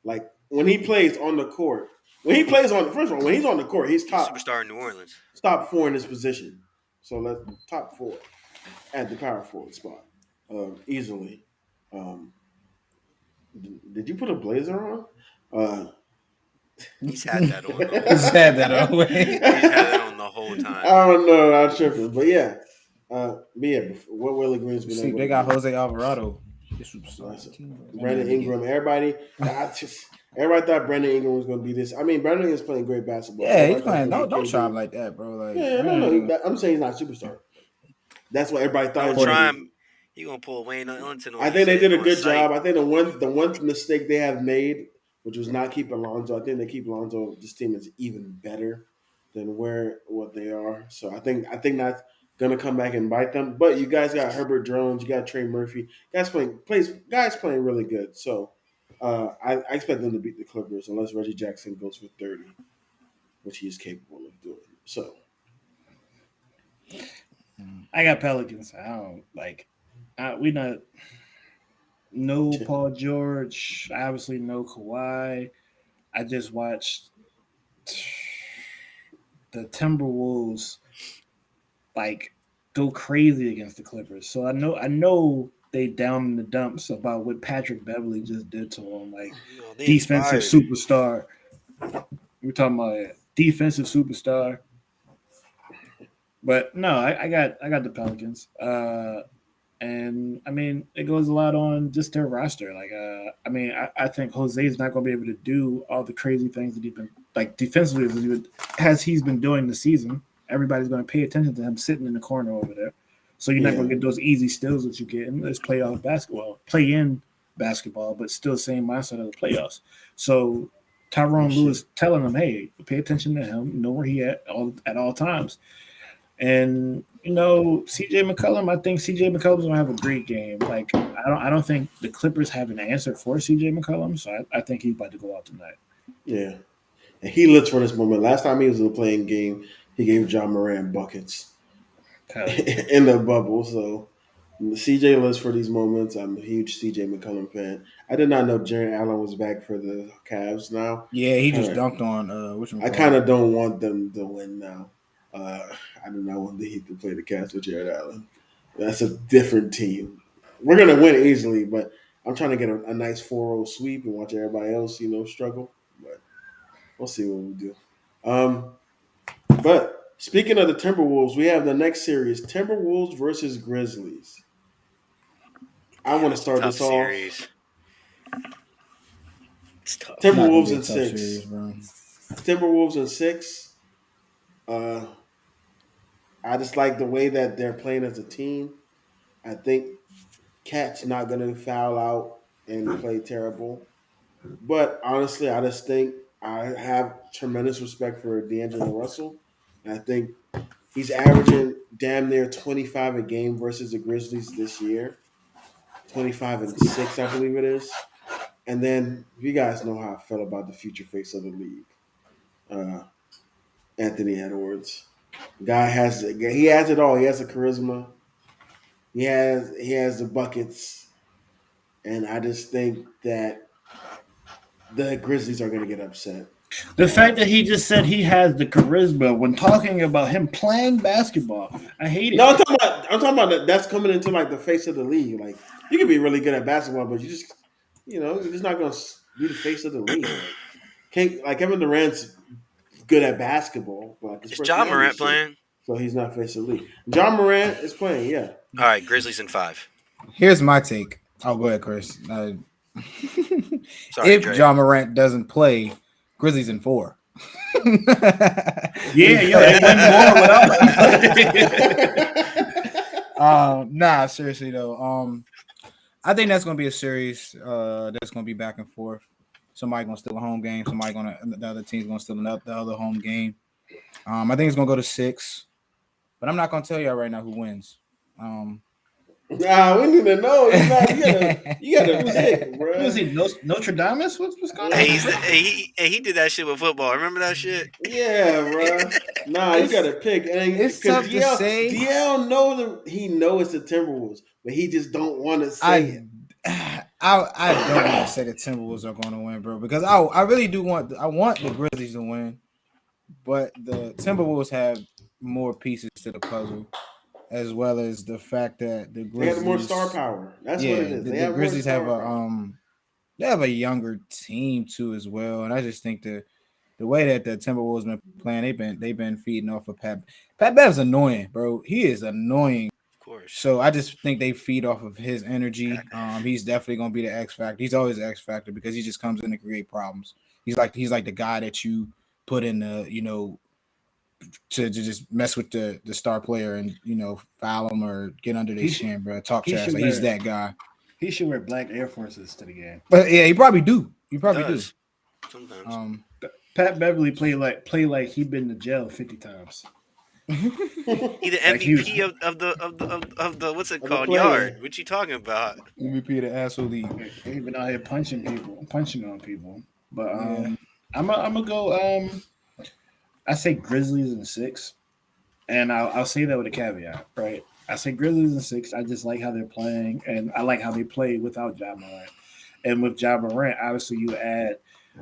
Like when he plays on the court. When he plays on first of all, when he's on the court, he's He's a top superstar in New Orleans. top 4 in his position. So let's top 4 at the power forward spot easily. Did you put a blazer on? He's had that on. He's had that on. He's had that on the whole time. I don't know. I'm tripping, but yeah. What Willie Green's been See, able they to got do. Jose Alvarado. He's superstar. Brandon Ingram. Everybody thought Brandon Ingram was going to be this. I mean, Brandon is playing great basketball. Yeah, he's Everybody playing. thought Don't he try could him like that, bro. Like, be- Yeah, no. I'm saying he's not a superstar. That's what everybody thought. Don't he was try gonna be. him. You gonna pull Wayne Ellington on? I think they did a on good site. job. I think the one mistake they have made, which was not keep Alonzo. I think they keep Alonzo. This team is even better than what they are. So I think that's gonna come back and bite them. But you guys got Herbert Jones. You got Trey Murphy. Guys playing really good. So I expect them to beat the Clippers unless Reggie Jackson goes for 30, which he is capable of doing. So I got Pelicans. I don't like. We not. No Paul George. Obviously, no Kawhi. I just watched the Timberwolves like go crazy against the Clippers. So I know they down in the dumps about what Patrick Beverly just did to them. Like defensive superstar. We're talking about defensive superstar. But no, I got the Pelicans. And I mean, it goes a lot on just their roster. Like, I think Jose is not going to be able to do all the crazy things that he's been like defensively as he's been doing this season. Everybody's going to pay attention to him sitting in the corner over there. So you're not going to get those easy steals that you get in this playoff basketball, play-in basketball, but still same mindset of the playoffs. So Tyrone Lewis telling him, hey, pay attention to him, know where he at all times. And CJ McCollum, I think CJ McCollum's gonna have a great game. Like I don't think the Clippers have an answer for CJ McCollum, so I think he's about to go out tonight. Yeah, and he looks for this moment. Last time he was in a playing game, he gave John Moran buckets in the bubble. So CJ lives for these moments. I'm a huge CJ McCollum fan. I did not know Jarrett Allen was back for the Cavs now. Yeah, he just dunked on which one? I kind of don't want them to win now. I do not want the Heat to play the Cavs with Jared Allen. That's a different team. We're gonna win easily, but I'm trying to get a nice 4-0 sweep and watch everybody else, struggle. But we'll see what we do. But speaking of the Timberwolves, we have the next series: Timberwolves versus Grizzlies. I want to start this series. off. It's tough. Timberwolves in 6. Series, Timberwolves in 6. I just like the way that they're playing as a team. I think Cat's not going to foul out and play terrible. But honestly, I just think I have tremendous respect for D'Angelo Russell. And I think he's averaging damn near 25 a game versus the Grizzlies this year. 25-6, I believe it is. And then you guys know how I felt about the future face of the league, Anthony Edwards. Guy has it all. He has the charisma. He has the buckets, and I just think that the Grizzlies are going to get upset. The fact that he just said he has the charisma when talking about him playing basketball, I hate it. No, I'm talking about that's coming into like the face of the league. Like you can be really good at basketball, but you're just not going to be the face of the league. Like Kevin Durant's good at basketball, but like is John Morant playing? So he's not face of the league. John Morant is playing, yeah. All right, Grizzlies in 5. Here's my take. I'll go ahead, Chris. Sorry, if Dre. John Morant doesn't play, Grizzlies in 4. They win more Nah, seriously though. I think that's gonna be a series that's gonna be back and forth. Somebody gonna steal a home game. The other team's gonna steal the other home game. I think it's gonna go to 6, but I'm not gonna tell y'all right now who wins. Nah, we need to know. You gotta pick, bro. Was he Notre Dame? What's going on? He did that shit with football. Remember that shit? Yeah, bro. Nah, you gotta pick. And it's tough to say. DL knows it's the Timberwolves, but he just don't want to say it. I don't want to say the Timberwolves are going to win, bro, because I really do want the Grizzlies to win, but the Timberwolves have more pieces to the puzzle, as well as the fact that the Grizzlies have more star power. That's what it is. The Grizzlies have a younger team too as well, and I just think the way that the Timberwolves been playing, they've been feeding off of Pat. Pat Bev's annoying, bro. He is annoying. Course. So I just think they feed off of his energy. He's definitely gonna be the X factor. He's always the X factor because he just comes in to create problems. He's like the guy that you put in the to just mess with the star player and foul him or get under their skin, bro. Talk trash. Like, he's that guy. He should wear black Air Forces to the game. But yeah, he probably do. He probably do. Sometimes. Pat Beverly play like he'd been to jail 50 times. He the MVP of the what's it called? Yard. What you talking about? MVP of the asshole league. He been out here punching on people. But I'm gonna go. I say Grizzlies in 6, and I'll say that with a caveat, right? I say Grizzlies in 6. I just like how they're playing, and I like how they play without Ja Morant. And with Ja Morant, obviously you add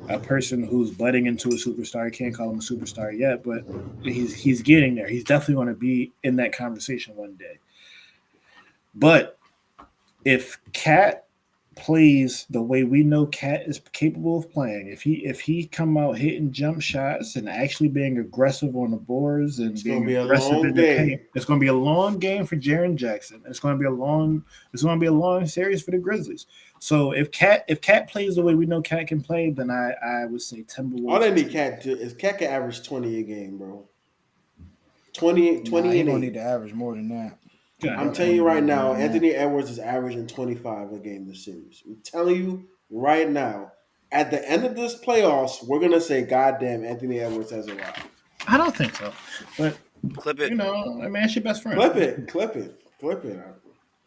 a person who's budding into a superstar. You can't call him a superstar yet, but he's getting there. He's definitely going to be in that conversation one day. But if Cat plays the way we know Cat is capable of playing, if he come out hitting jump shots and actually being aggressive on the boards and being aggressive in the paint, it's going to be a long game for Jaren Jackson. It's going to be a long series for the Grizzlies. So if Cat plays the way we know Cat can play, then I would say Timberwolves. All they need Cat to is Cat can average 20 a game, bro. 20 he don't need to average more than that. I'm telling you right now, Anthony Edwards is averaging 25 a game this series. I'm telling you right now, at the end of this playoffs, we're gonna say, "Goddamn, Anthony Edwards has arrived." I don't think so, but clip it. That's your best friend. Clip it.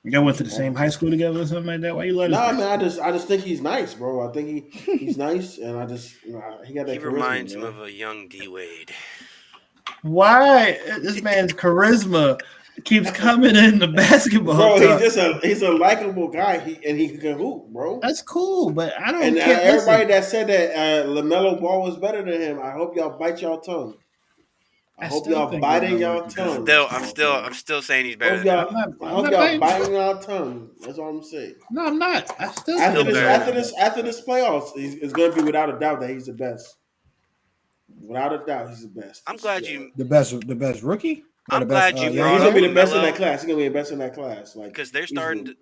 Y'all went to the same high school together or something like that? Why you let us? Nah, man, I just think he's nice, bro. I think he's nice, and I just he got that. He reminds him of a young D Wade. Why this man's charisma keeps coming in the basketball? Bro, he's a likable guy. He can hoop, bro. That's cool, but I don't. And everybody that said that LaMelo Ball was better than him, I hope y'all bite y'all tongue. I hope y'all biting y'all tongue. I'm still saying he's better. I hope y'all biting y'all tongue. That's all I'm saying. No, I'm not. After this playoffs, it's going to be without a doubt that he's the best. Without a doubt, he's the best. I'm glad you the best rookie. I'm glad you brought he's up gonna be the best in Melo. that class. He's gonna be the best in that class. Like because they're starting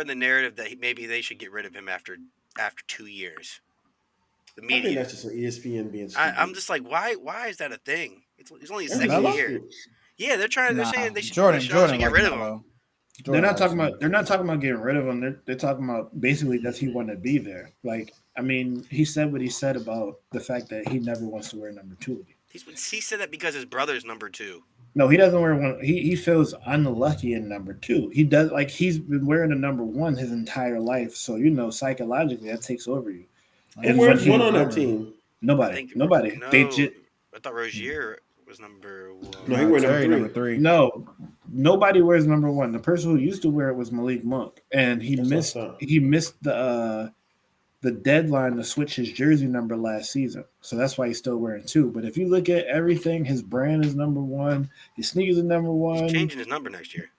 the narrative that maybe they should get rid of him after 2 years. The media. I think that's just an ESPN being stupid. I'm just like, why is that a thing? It's only his second year. Yeah, they're saying they should Jordan get rid of him. They're not talking about getting rid of him. They're talking about basically does he want to be there? Like, I mean, he said what he said about the fact that he never wants to wear number 2 again. He said that because his brother's number 2. No, he doesn't wear one. He feels unlucky in number 2. He does like he's been wearing the number 1 his entire life. So psychologically that takes over you. Who wears 1 on that team? Nobody. No, They just I thought Rozier was number 1. No, he wears number 3. No, nobody wears number 1. The person who used to wear it was Malik Monk, and he missed the deadline to switch his jersey number last season. So that's why he's still wearing 2. But if you look at everything, his brand is number 1. His sneakers are number 1. He's changing his number next year.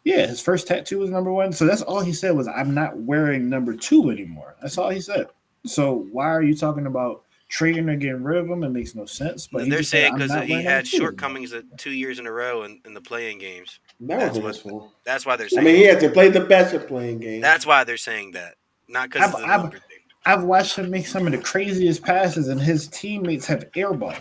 Yeah, his first tattoo was number 1. So that's all he said was, I'm not wearing number 2 anymore. That's all he said. So why are you talking about trading or getting rid of him? It makes no sense. But they're saying because he had shortcomings 2 years in a row in the playing games. That was his That's why they're saying. I mean, he had to play the best at playing games. That's why they're saying that, not because of the number thing. I've watched him make some of the craziest passes, and his teammates have airball.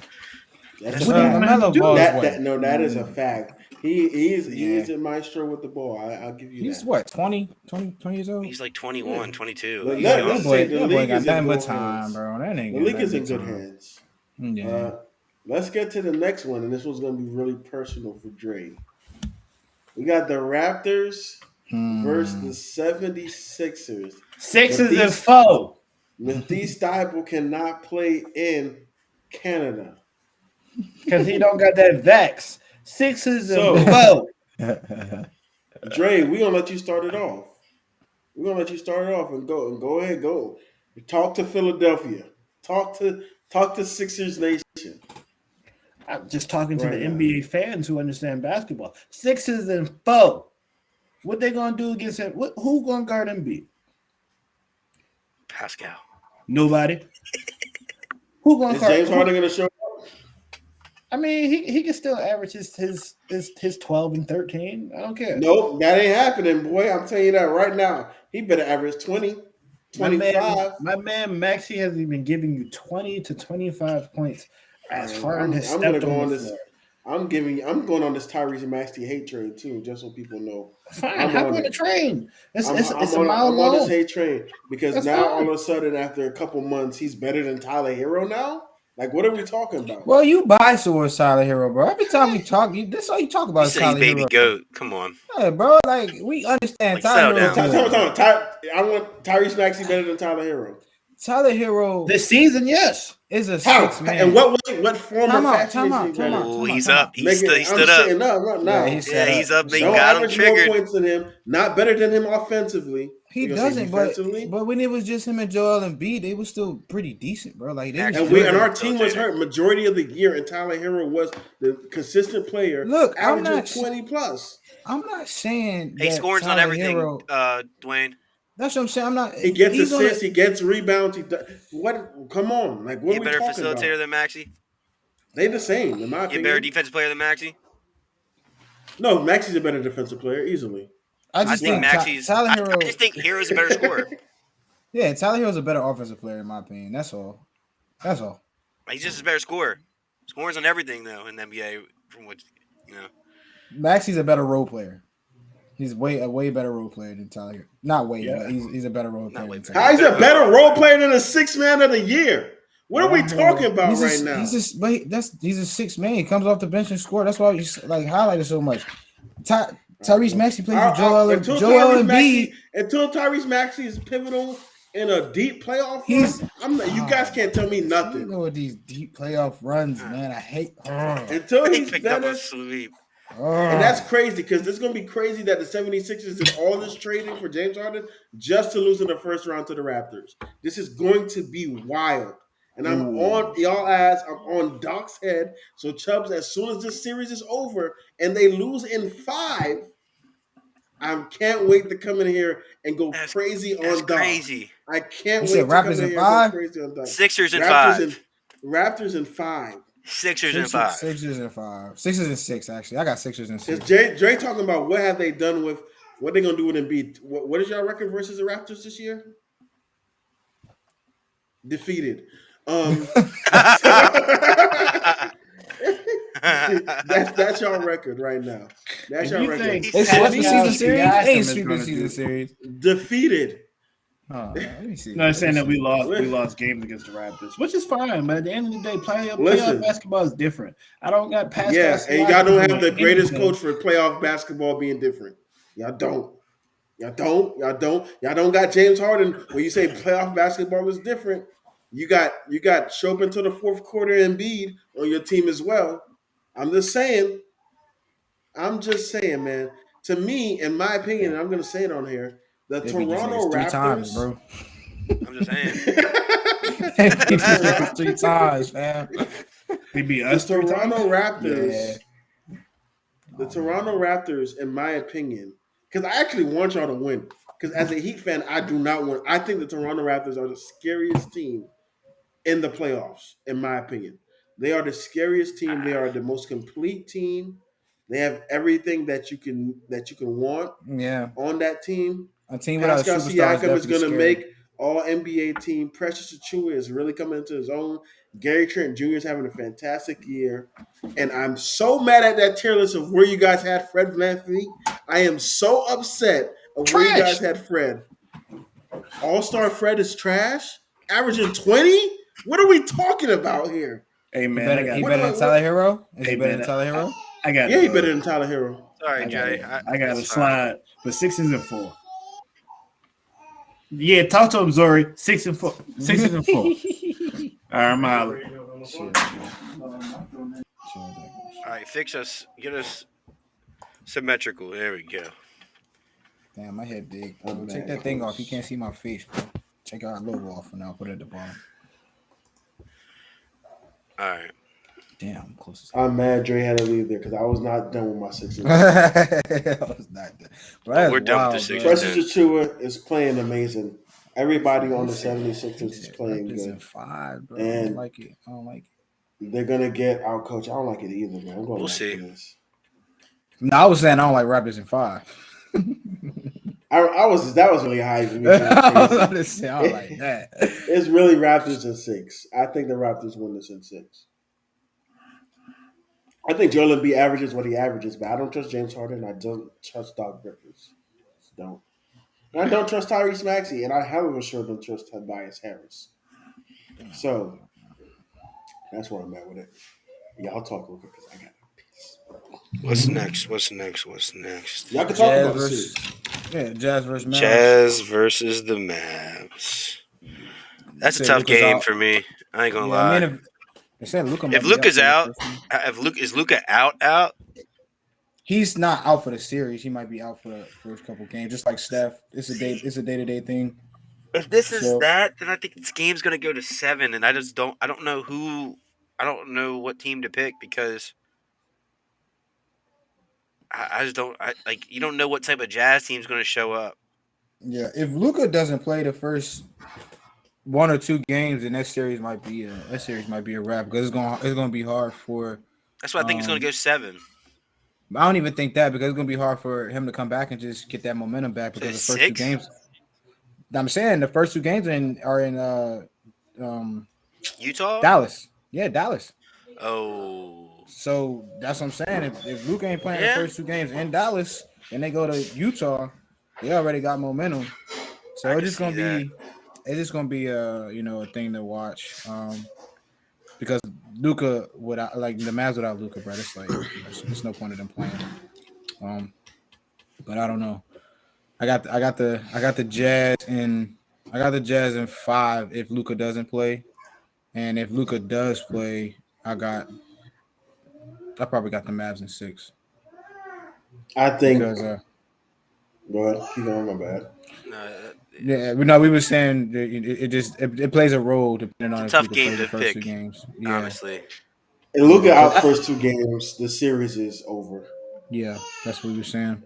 That's a fact. That is a fact. He's a maestro with the ball. I'll give you he's that. He's what, 20 years old? He's like 21, 22. Let's say the league got is that in much good time, hands. bro. That ain't the league is in good hands. Yeah. Let's get to the next one, and this one's going to be really personal for Dre. We got the Raptors versus the 76ers. Sixers and 4. Matisse Thybulle cannot play in Canada because he don't got that vax. Sixers and 4. Dre, we gonna let you start it off. We're gonna let you start it off and go ahead, go. Talk to Philadelphia. Talk to Sixers Nation. I'm just talking to the NBA fans who understand basketball. Sixers and 4. What they gonna do against him? Who gonna guard Embiid? Pascal. Nobody. Who gonna is James Harden gonna show up? I mean, he can still average his 12 and 13. I don't care. Nope, that ain't happening, boy. I'm telling you that right now. He better average 20, 25. My man Maxey has been giving you 20 to 25 points as Harden has I'm stepped gonna go on this. I'm going on this Tyrese Maxey hate train too, just so people know. Fine, hop on the train. It's a I'm mile on long. this hate train because now all of a sudden, after a couple months, he's better than Tyler Hero now. Like, what are we talking about? Well, you biased towards Tyler Hero, bro. Every time we talk, that's all you talk about. You is Tyler baby Hero. goat. Come on, yeah, bro. Like we understand Tyler Hero. I want Tyrese Maxey better than Tyler Hero. Tyler Hero this season, yes, is a 6 man. And what form of fashion is he? Oh, he's up. He stood up. He's up. They got him triggered. More points than him. Not better than him offensively. He doesn't, but when it was just him and Joel Embiid, they were still pretty decent, bro. Like our team was hurt majority of the year, and Tyler Hero was the consistent player. Look, averaging 20 plus. I'm not saying he scores on everything, Dwayne. That's what I'm saying. I'm not. He gets assists. He gets rebounds. What? Come on, like what? He a better facilitator than Maxey. They the same, in my opinion. He a better defensive player than Maxey. No, Maxey's a better defensive player easily. I think Maxey's. I just think Hero's a better scorer. Yeah, Tyler Hero's a better offensive player in my opinion. That's all. He's just a better scorer. Scores on everything though in the NBA. From what you know, Maxey's a better role player. He's a way better role player than Tyler. Not way, but he's a better role player. He's a better role player than a 6 man of the year. What are we talking about now? He's a 6 man. He comes off the bench and scores. That's why he's like highlighted so much. Tyrese Maxey plays with Joel Embiid. Until Tyrese Maxey is pivotal in a deep playoff run, you guys can't tell me nothing. You know what these deep playoff runs, man. I hate. Until he's picked up a sweep. And that's crazy because it's going to be crazy that the 76ers did all this trading for James Harden just to lose in the first round to the Raptors. This is going to be wild. And I'm on y'all ass. I'm on Doc's head. So Chubbs, as soon as this series is over and they lose in 5, I can't wait to come in here and go crazy on Doc. Crazy. I can't wait to come in here and go crazy on Doc. Sixers in 5. Raptors in 5. Sixers in 5. Sixers in 5. Sixers in 6, actually. I got Sixers in 6. Is Dre talking about what have they done with what they're gonna do with Embiid? What is y'all record versus the Raptors this year? Defeated. That's y'all record right now. That's y'all record. They swept the season series. They ain't sweeping the season series. Defeated. Let me see. No, I'm saying that we lost games against the Raptors, which is fine. But at the end of the day, playoff basketball is different. I don't got Pascal. Yeah, and y'all don't have the greatest anything. coach for playoff basketball being different. Y'all don't. Y'all don't got James Harden. When you say playoff basketball is different, you got Shope into the fourth quarter and Embiid on your team as well. I'm just saying, man. To me, in my opinion, and I'm going to say it on here, the Toronto Raptors. 3 times, bro. I'm just saying. He 3 times, fam. They beat The us. Toronto Raptors. Yeah. The Toronto Raptors, in my opinion, because I actually want y'all to win. Because as a Heat fan, I do not want. I think the Toronto Raptors are the scariest team in the playoffs, in my opinion. They are the scariest team. They are the most complete team. They have everything that you can want on that team. A team without Pascal a superstar Siakam is going to scary. make all NBA team. Precious Achiuwa is really coming into his own. Gary Trent Jr. is having a fantastic year. And I'm so mad at that tier list of where you guys had Fred VanVleet. I am so upset of where you guys had Fred. All-Star Fred is trash? Averaging 20? What are we talking about here? Hey, man. He better than Tyler Hero? Is he better than Tyler Hero? I got he better than Tyler Hero. Sorry, Jay. I got a slide, but 6 and 4. Yeah, talk to him, Zori. 6 and 4. 6 and 4. All right, I'm out. All right, get us symmetrical. There we go. Damn, my head big. Take that thing off. You can't see my face, bro. Take our logo off and I'll put it at the bottom. All right. Damn, I'm close. I'm mad Dre had to leave there because I was not done with my 6 and 10. I was not done. Bro, we're done with the 6 Precious Achiuwa is playing amazing. Everybody on the 76ers is playing good. And 5, bro. And I don't like it. They're gonna get our coach. I don't like it either, man. I'm going we'll see. This. No, I was saying I don't like Raptors in 5. That was really high for me. I don't like that. It's really Raptors in 6. I think the Raptors win this in 6. I think Joel Embiid averages what he averages, but I don't trust James Harden. I don't trust Doc Rivers. Don't. And I don't trust Tyrese Maxey, and I hell of a sure don't trust Tobias Harris. So that's where I'm at with it. Y'all talk real quick because I got a piece. What's next? Y'all can talk about the series. Yeah, Jazz versus Mavs. Jazz versus the Mavs. That's a tough game for me. I ain't gonna lie. I mean, if Luka's out, is Luka out? He's not out for the series. He might be out for the first couple games, just like Steph. It's a day-to-day thing. If this is that, then I think this game's gonna go to 7, and I don't know what team to pick because you don't know what type of Jazz team's gonna show up. Yeah, if Luka doesn't play the first 1 or 2 games, then that series might be a wrap because it's gonna be hard for. That's why I think it's gonna go 7. I don't even think that because it's gonna be hard for him to come back and just get that momentum back because the first 6? 2 games. I'm saying the first 2 games are in Utah, Dallas. Yeah, Dallas. Oh, so that's what I'm saying. If Luka ain't playing the first 2 games in Dallas and they go to Utah, they already got momentum. So it's just gonna be a thing to watch. Because Luka without the Mavs without Luka, bro, it's like there's no point in them playing. But I don't know. I got the Jazz in 5 if Luka doesn't play, and if Luka does play, I probably got the Mavs in 6. I think. Because, go ahead. Keep going. My bad. We were saying it plays a role depending on it's a tough game to pick. 2 games. Yeah. Honestly, and Luka out first 2 games, the series is over. Yeah, that's what we were saying.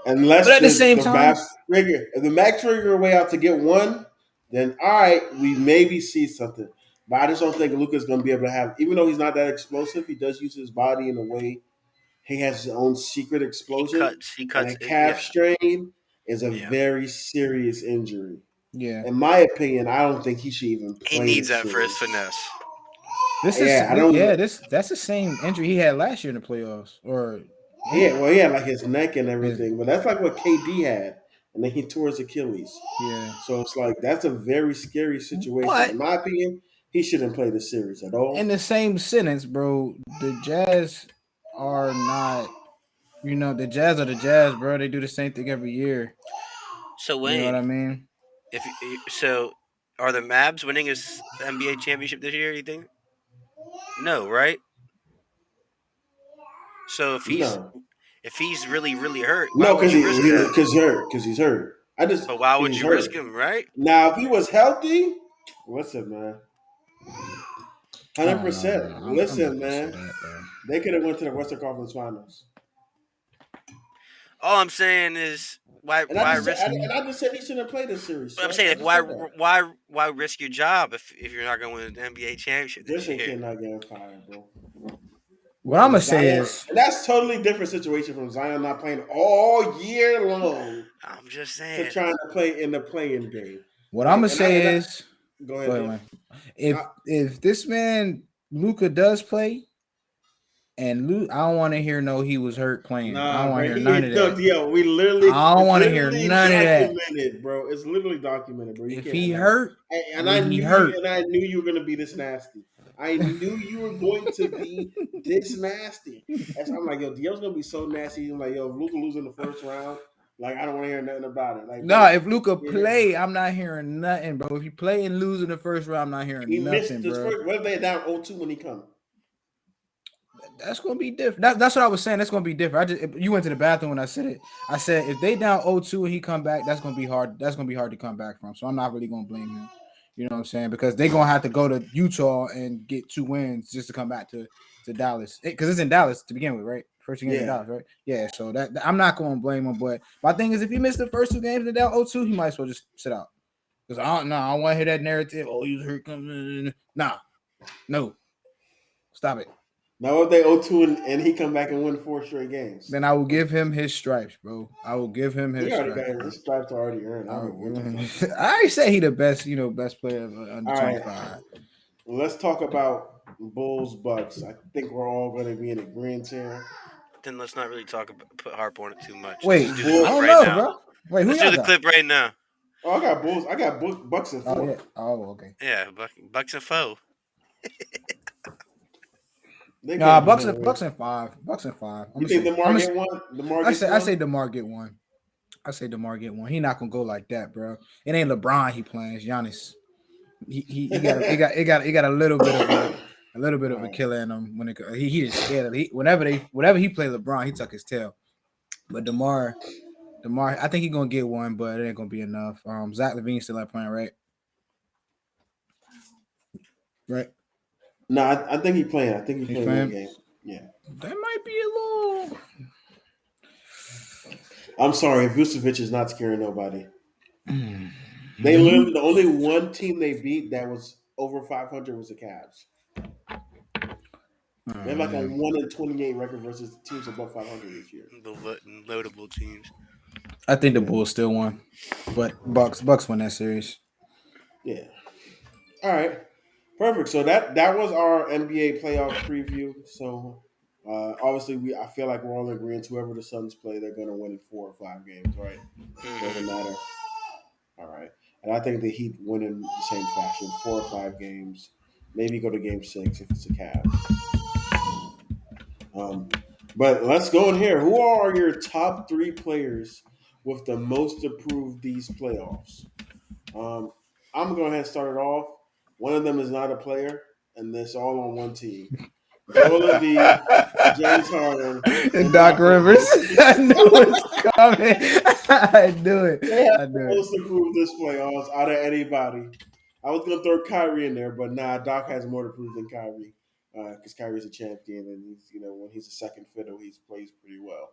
Unless but at the same time, if the Max trigger way out to get 1, then all right, we maybe see something. But I just don't think Luka's going to be able to have, even though he's not that explosive, he does use his body in a way. He has his own secret explosion. He cuts. And a calf strain is a very serious injury. Yeah. In my opinion, I don't think he should even play. He needs that for his finesse. That's the same injury he had last year in the playoffs. He had like his neck and everything, but that's like what KD had. and then he tore his Achilles. Yeah. So it's like that's a very scary situation. But in my opinion, he shouldn't play the series at all. in the same sentence, bro, the Jazz are not. The Jazz are the Jazz, bro. They do the same thing every year. So You know what I Wayne, mean? are the Mavs winning his NBA championship this year? You think? No, right? So No, if he's really hurt, why no, would you risk that? because he's hurt. But why would He's you hurt. risk him, right? Now, if he was healthy, listen, man, I don't know, 100%. man. I'm not Listen, gonna say man, that, bro. they could have went to the Western Conference Finals. All I'm saying is why risk? I just said he shouldn't play this series. But I'm Seth. saying I like just said that. why risk your job if you're not going to win the NBA championship this Grisham year? cannot get fired, bro. What I'm gonna say Zion, is, and that's totally different situation from Zion not playing all year long I'm just to saying. trying to play in the playing game. what I'm gonna say is, go ahead. man. If this man Luka does play, and I don't want to hear he was hurt playing. I don't want to hear none of that. Yo, we literally. I don't want to hear none of that. Documented, bro. It's literally documented, bro. If he hurt, I knew you were gonna be this nasty. I knew you were going to be this nasty. I'm like, yo, Dio's gonna be so nasty. I'm like, yo, if Luka losing the first round, like I don't want to hear nothing about it. Like, no, if Luka play, I'm not hearing nothing, bro. If he play and lose in the first round, I'm not hearing nothing, bro. What if they down 0-2 when he come? That's gonna be different. That's what I was saying. That's gonna be different. You went to the bathroom when I said it. I said if they down 0-2 and he come back, that's gonna be hard. That's gonna be hard to come back from. So I'm not really gonna blame him. You know what I'm saying? Because they're gonna have to go to Utah and get 2 wins just to come back to Dallas. Because it's in Dallas to begin with, right? First game in Dallas, right? Yeah. So that I'm not gonna blame him. But my thing is, if he missed the first 2 games and down 0-2, he might as well just sit out. Because I don't want to hear that narrative. Oh, he was hurt. No. Stop it. Now if they 0-2 and he come back and win 4 straight games, then I will give him his stripes, bro. I will give him his stripes. His stripes are already earned. I say he the best, best player under 25. Right. Let's talk about Bulls Bucks. I think we're all going to be in agreement here. Then let's not really put harp on it too much. Wait, I don't know, bro. Wait, let's do the clip right now. Oh, I got Bulls. I got Bucks and 4. Oh, yeah. Oh, okay. Yeah, Bucks and 4. Bucks and 5. Bucks and 5. You think DeMar get one? I say DeMar get one. He not gonna go like that, bro. It ain't LeBron he playing. It's Giannis. He got a little bit of a killer in him when he just scared of it. Whenever he played LeBron, he tuck his tail. But DeMar, I think he's gonna get one, but it ain't gonna be enough. Zach Levine still not playing, right? Right. No, I think he's playing. I think he's playing the game. Yeah. That might be a little. I'm sorry, Vucevic is not scaring nobody. They literally the only one team they beat that was over 500 was the Cavs. They have like a 1-28 record versus teams above 500 this year. The notable teams. I think the Bulls still won, but Bucks won that series. Yeah. All right. Perfect. So that was our NBA playoff preview. So obviously I feel like we're all in agreement. Whoever the Suns play, they're going to win in 4 or 5 games, right? Doesn't matter. All right. And I think the Heat win in the same fashion, 4 or 5 games. Maybe go to Game 6 if it's a Cavs. But let's go in here. Who are your top 3 players with the most approved these playoffs? I'm going to go ahead and start it off. One of them is not a player, and it's all on one team. Joel Embiid, James Harden, and Doc Rivers. I knew it was coming. I knew it. They have the most approved this playoffs out of anybody. I was going to throw Kyrie in there, but nah, Doc has more to prove than Kyrie because Kyrie's a champion, and he's when he's a second fiddle, he plays pretty well.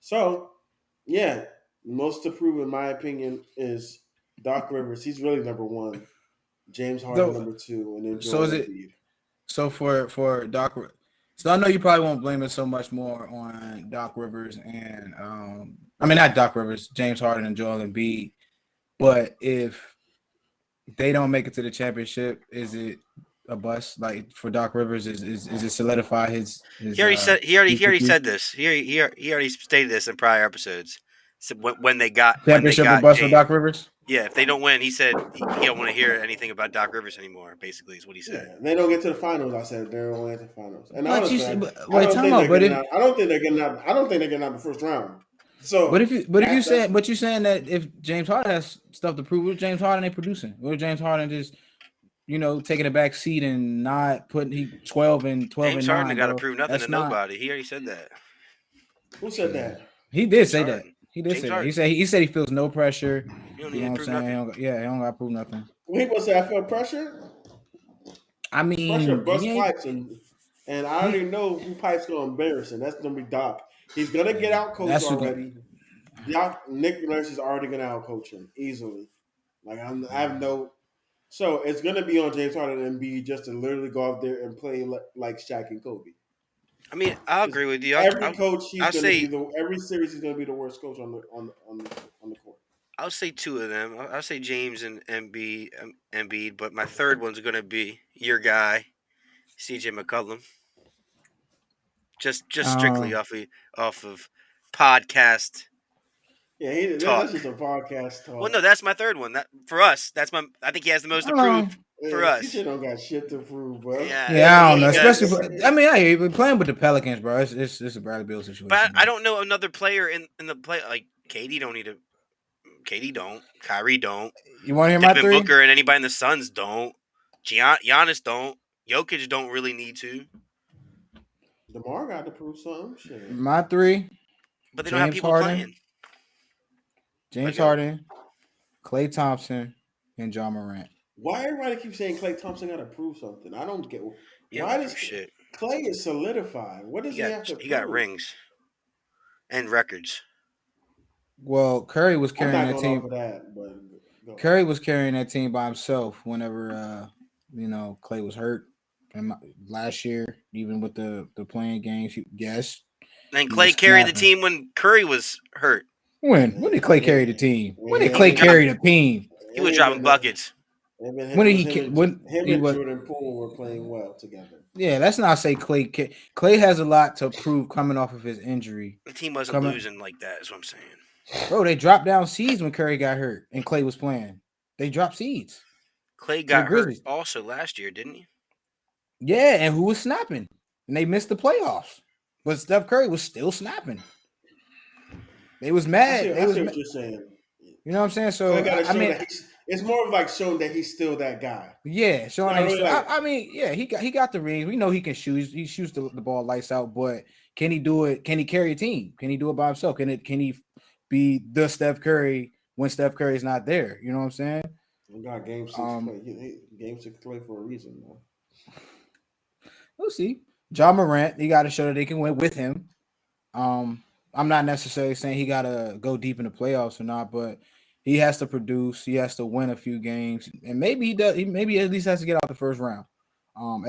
So, yeah, most to prove, in my opinion, is Doc Rivers. He's really number 1. James Harden number 2, and then Joel Embiid. So for Doc, so I know you probably won't blame it so much more on Doc Rivers and not Doc Rivers, James Harden and Joel Embiid, but if they don't make it to the championship, is it a bust? Like for Doc Rivers, is it solidify his He already said this. He already stated this in prior episodes. So when they got Championship or bust for James. Doc Rivers. Yeah, if they don't win, he said he don't want to hear anything about Doc Rivers anymore. Basically, is what he said. Yeah, they don't get to the finals. I said they don't get to the finals. And But you honestly, see, I wait, don't time think out. they're getting out. I don't think they're getting out. I don't think they're getting out the first round. So, if you saying that if James Harden has stuff to prove, what James Harden ain't producing? What James Harden just taking a back seat and not putting 12 and James 9. Harden got to Bro. prove nothing That's to not, nobody. He already said that. who said that? He did James say Harden. that. He did James say Harden. that. He said he feels no pressure. You don't You need know to what I'm prove saying? nothing. He don't got to prove nothing. Well, he gonna say I feel pressure. I mean, Pressure bust pipes, and I already know who Pipes gonna embarrass, and that's gonna be Doc. He's gonna get out coached already. Nick Nurse is already gonna out coach him easily. Like I have no. So it's gonna be on James Harden and Embiid just to literally go out there and play like Shaq and Kobe. I mean, I'll agree with you. Every coach, I'll say every series he's gonna be the worst coach on the court. I'll say two of them. I'll say James and Embiid, but my third one's gonna be your guy, CJ McCollum. Just strictly off of podcast. Yeah, that's just a podcast talk. Well, no, that's my third one. That for us, I think he has the most to prove for us. CJ don't got shit to prove, bro. Yeah, I don't know. Especially, I mean, hey, we're playing with the Pelicans, bro. It's a Bradley Beal situation. But I don't know another player in the play like KD don't need to. KD don't. Kyrie don't. You want to hear my Devin three? Booker and anybody in the Suns don't. Giannis don't. Jokic don't really need to. DeMar got to prove something. Shit. My three. But they don't have people playing. James Harden, Klay Thompson, and John Morant. Why everybody keeps saying Klay Thompson got to prove something? I don't get. Why does shit? Klay is solidified. What does he have to prove? He got rings and records. Well, Curry was carrying that team. Curry was carrying that team by himself whenever Klay was hurt. And last year, even with the playing games, yes. And Klay carried the team when Curry was hurt. When did Klay carry the team? When did Klay carry the team? He was dropping buckets. When him and Jordan Poole were playing well together. Yeah, let's not say Klay. Klay has a lot to prove coming off of his injury. The team wasn't losing like that, is what I'm saying. Bro, they dropped down seeds when Curry got hurt and Klay was playing. They dropped seeds. Klay got hurt also last year, didn't he? Yeah, and who was snapping? And they missed the playoffs. But Steph Curry was still snapping. They was mad. I see what you're saying. You know what I'm saying? So I mean, it's more of like showing that he's still that guy. Yeah, showing that really I mean, yeah, he got the rings. We know he can shoot. He shoots the ball lights out, but can he do it? Can he carry a team? Can he do it by himself? Can he be the Steph Curry when Steph Curry's not there? You know what I'm saying? We got game 6 play. Game 6 play for a reason, though. We'll see. John Morant, he got to show that they can win with him. I'm not necessarily saying he got to go deep in the playoffs or not, but he has to produce. He has to win a few games, and maybe he does. Maybe at least has to get out the first round.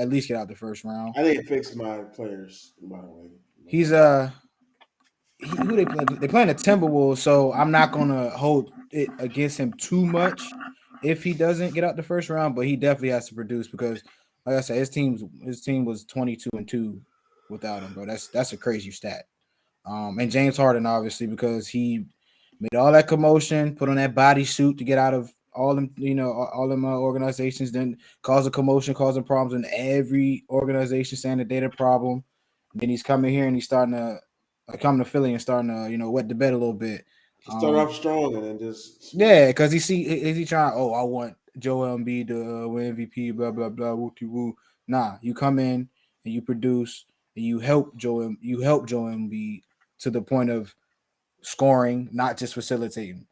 At least get out the first round. I think it fixed my players. By the way, he's who they play? They playing the Timberwolves, so I'm not gonna hold it against him too much if he doesn't get out the first round. But he definitely has to produce because, like I said, his team was 22-2 without him, bro. That's a crazy stat. And James Harden, obviously, because he made all that commotion, put on that bodysuit to get out of all them, all them organizations, then cause a commotion, causing problems in every organization, saying that they're the problem. And then he's coming here and he's starting to come to Philly and starting to, wet the bed a little bit. Start off strong and then just because is he trying? Oh, I want Joel Embiid to win MVP. Blah blah blah. Wooty woo. Nah, you come in and you produce and you help Joel Embiid to the point of scoring, not just facilitating.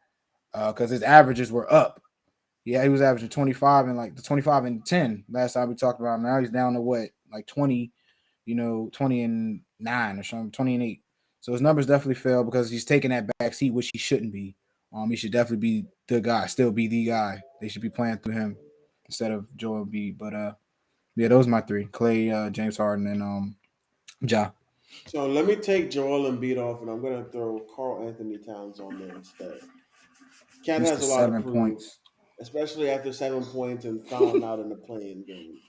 Because his averages were up. Yeah, he was averaging 25 and 10 last time we talked about him. Now he's down to what, like 20, 20 and 9 or something, 20 and 8. So his numbers definitely fell because he's taking that back seat, which he shouldn't be. He should definitely be the guy, still be the guy. They should be playing through him instead of Joel Embiid. But yeah, those are my three: Klay, James Harden, and Ja. So let me take Joel Embiid off, and I'm going to throw Karl Anthony Towns on there instead. Cat has a lot of points, especially after 7 points and fouling out in the playing game.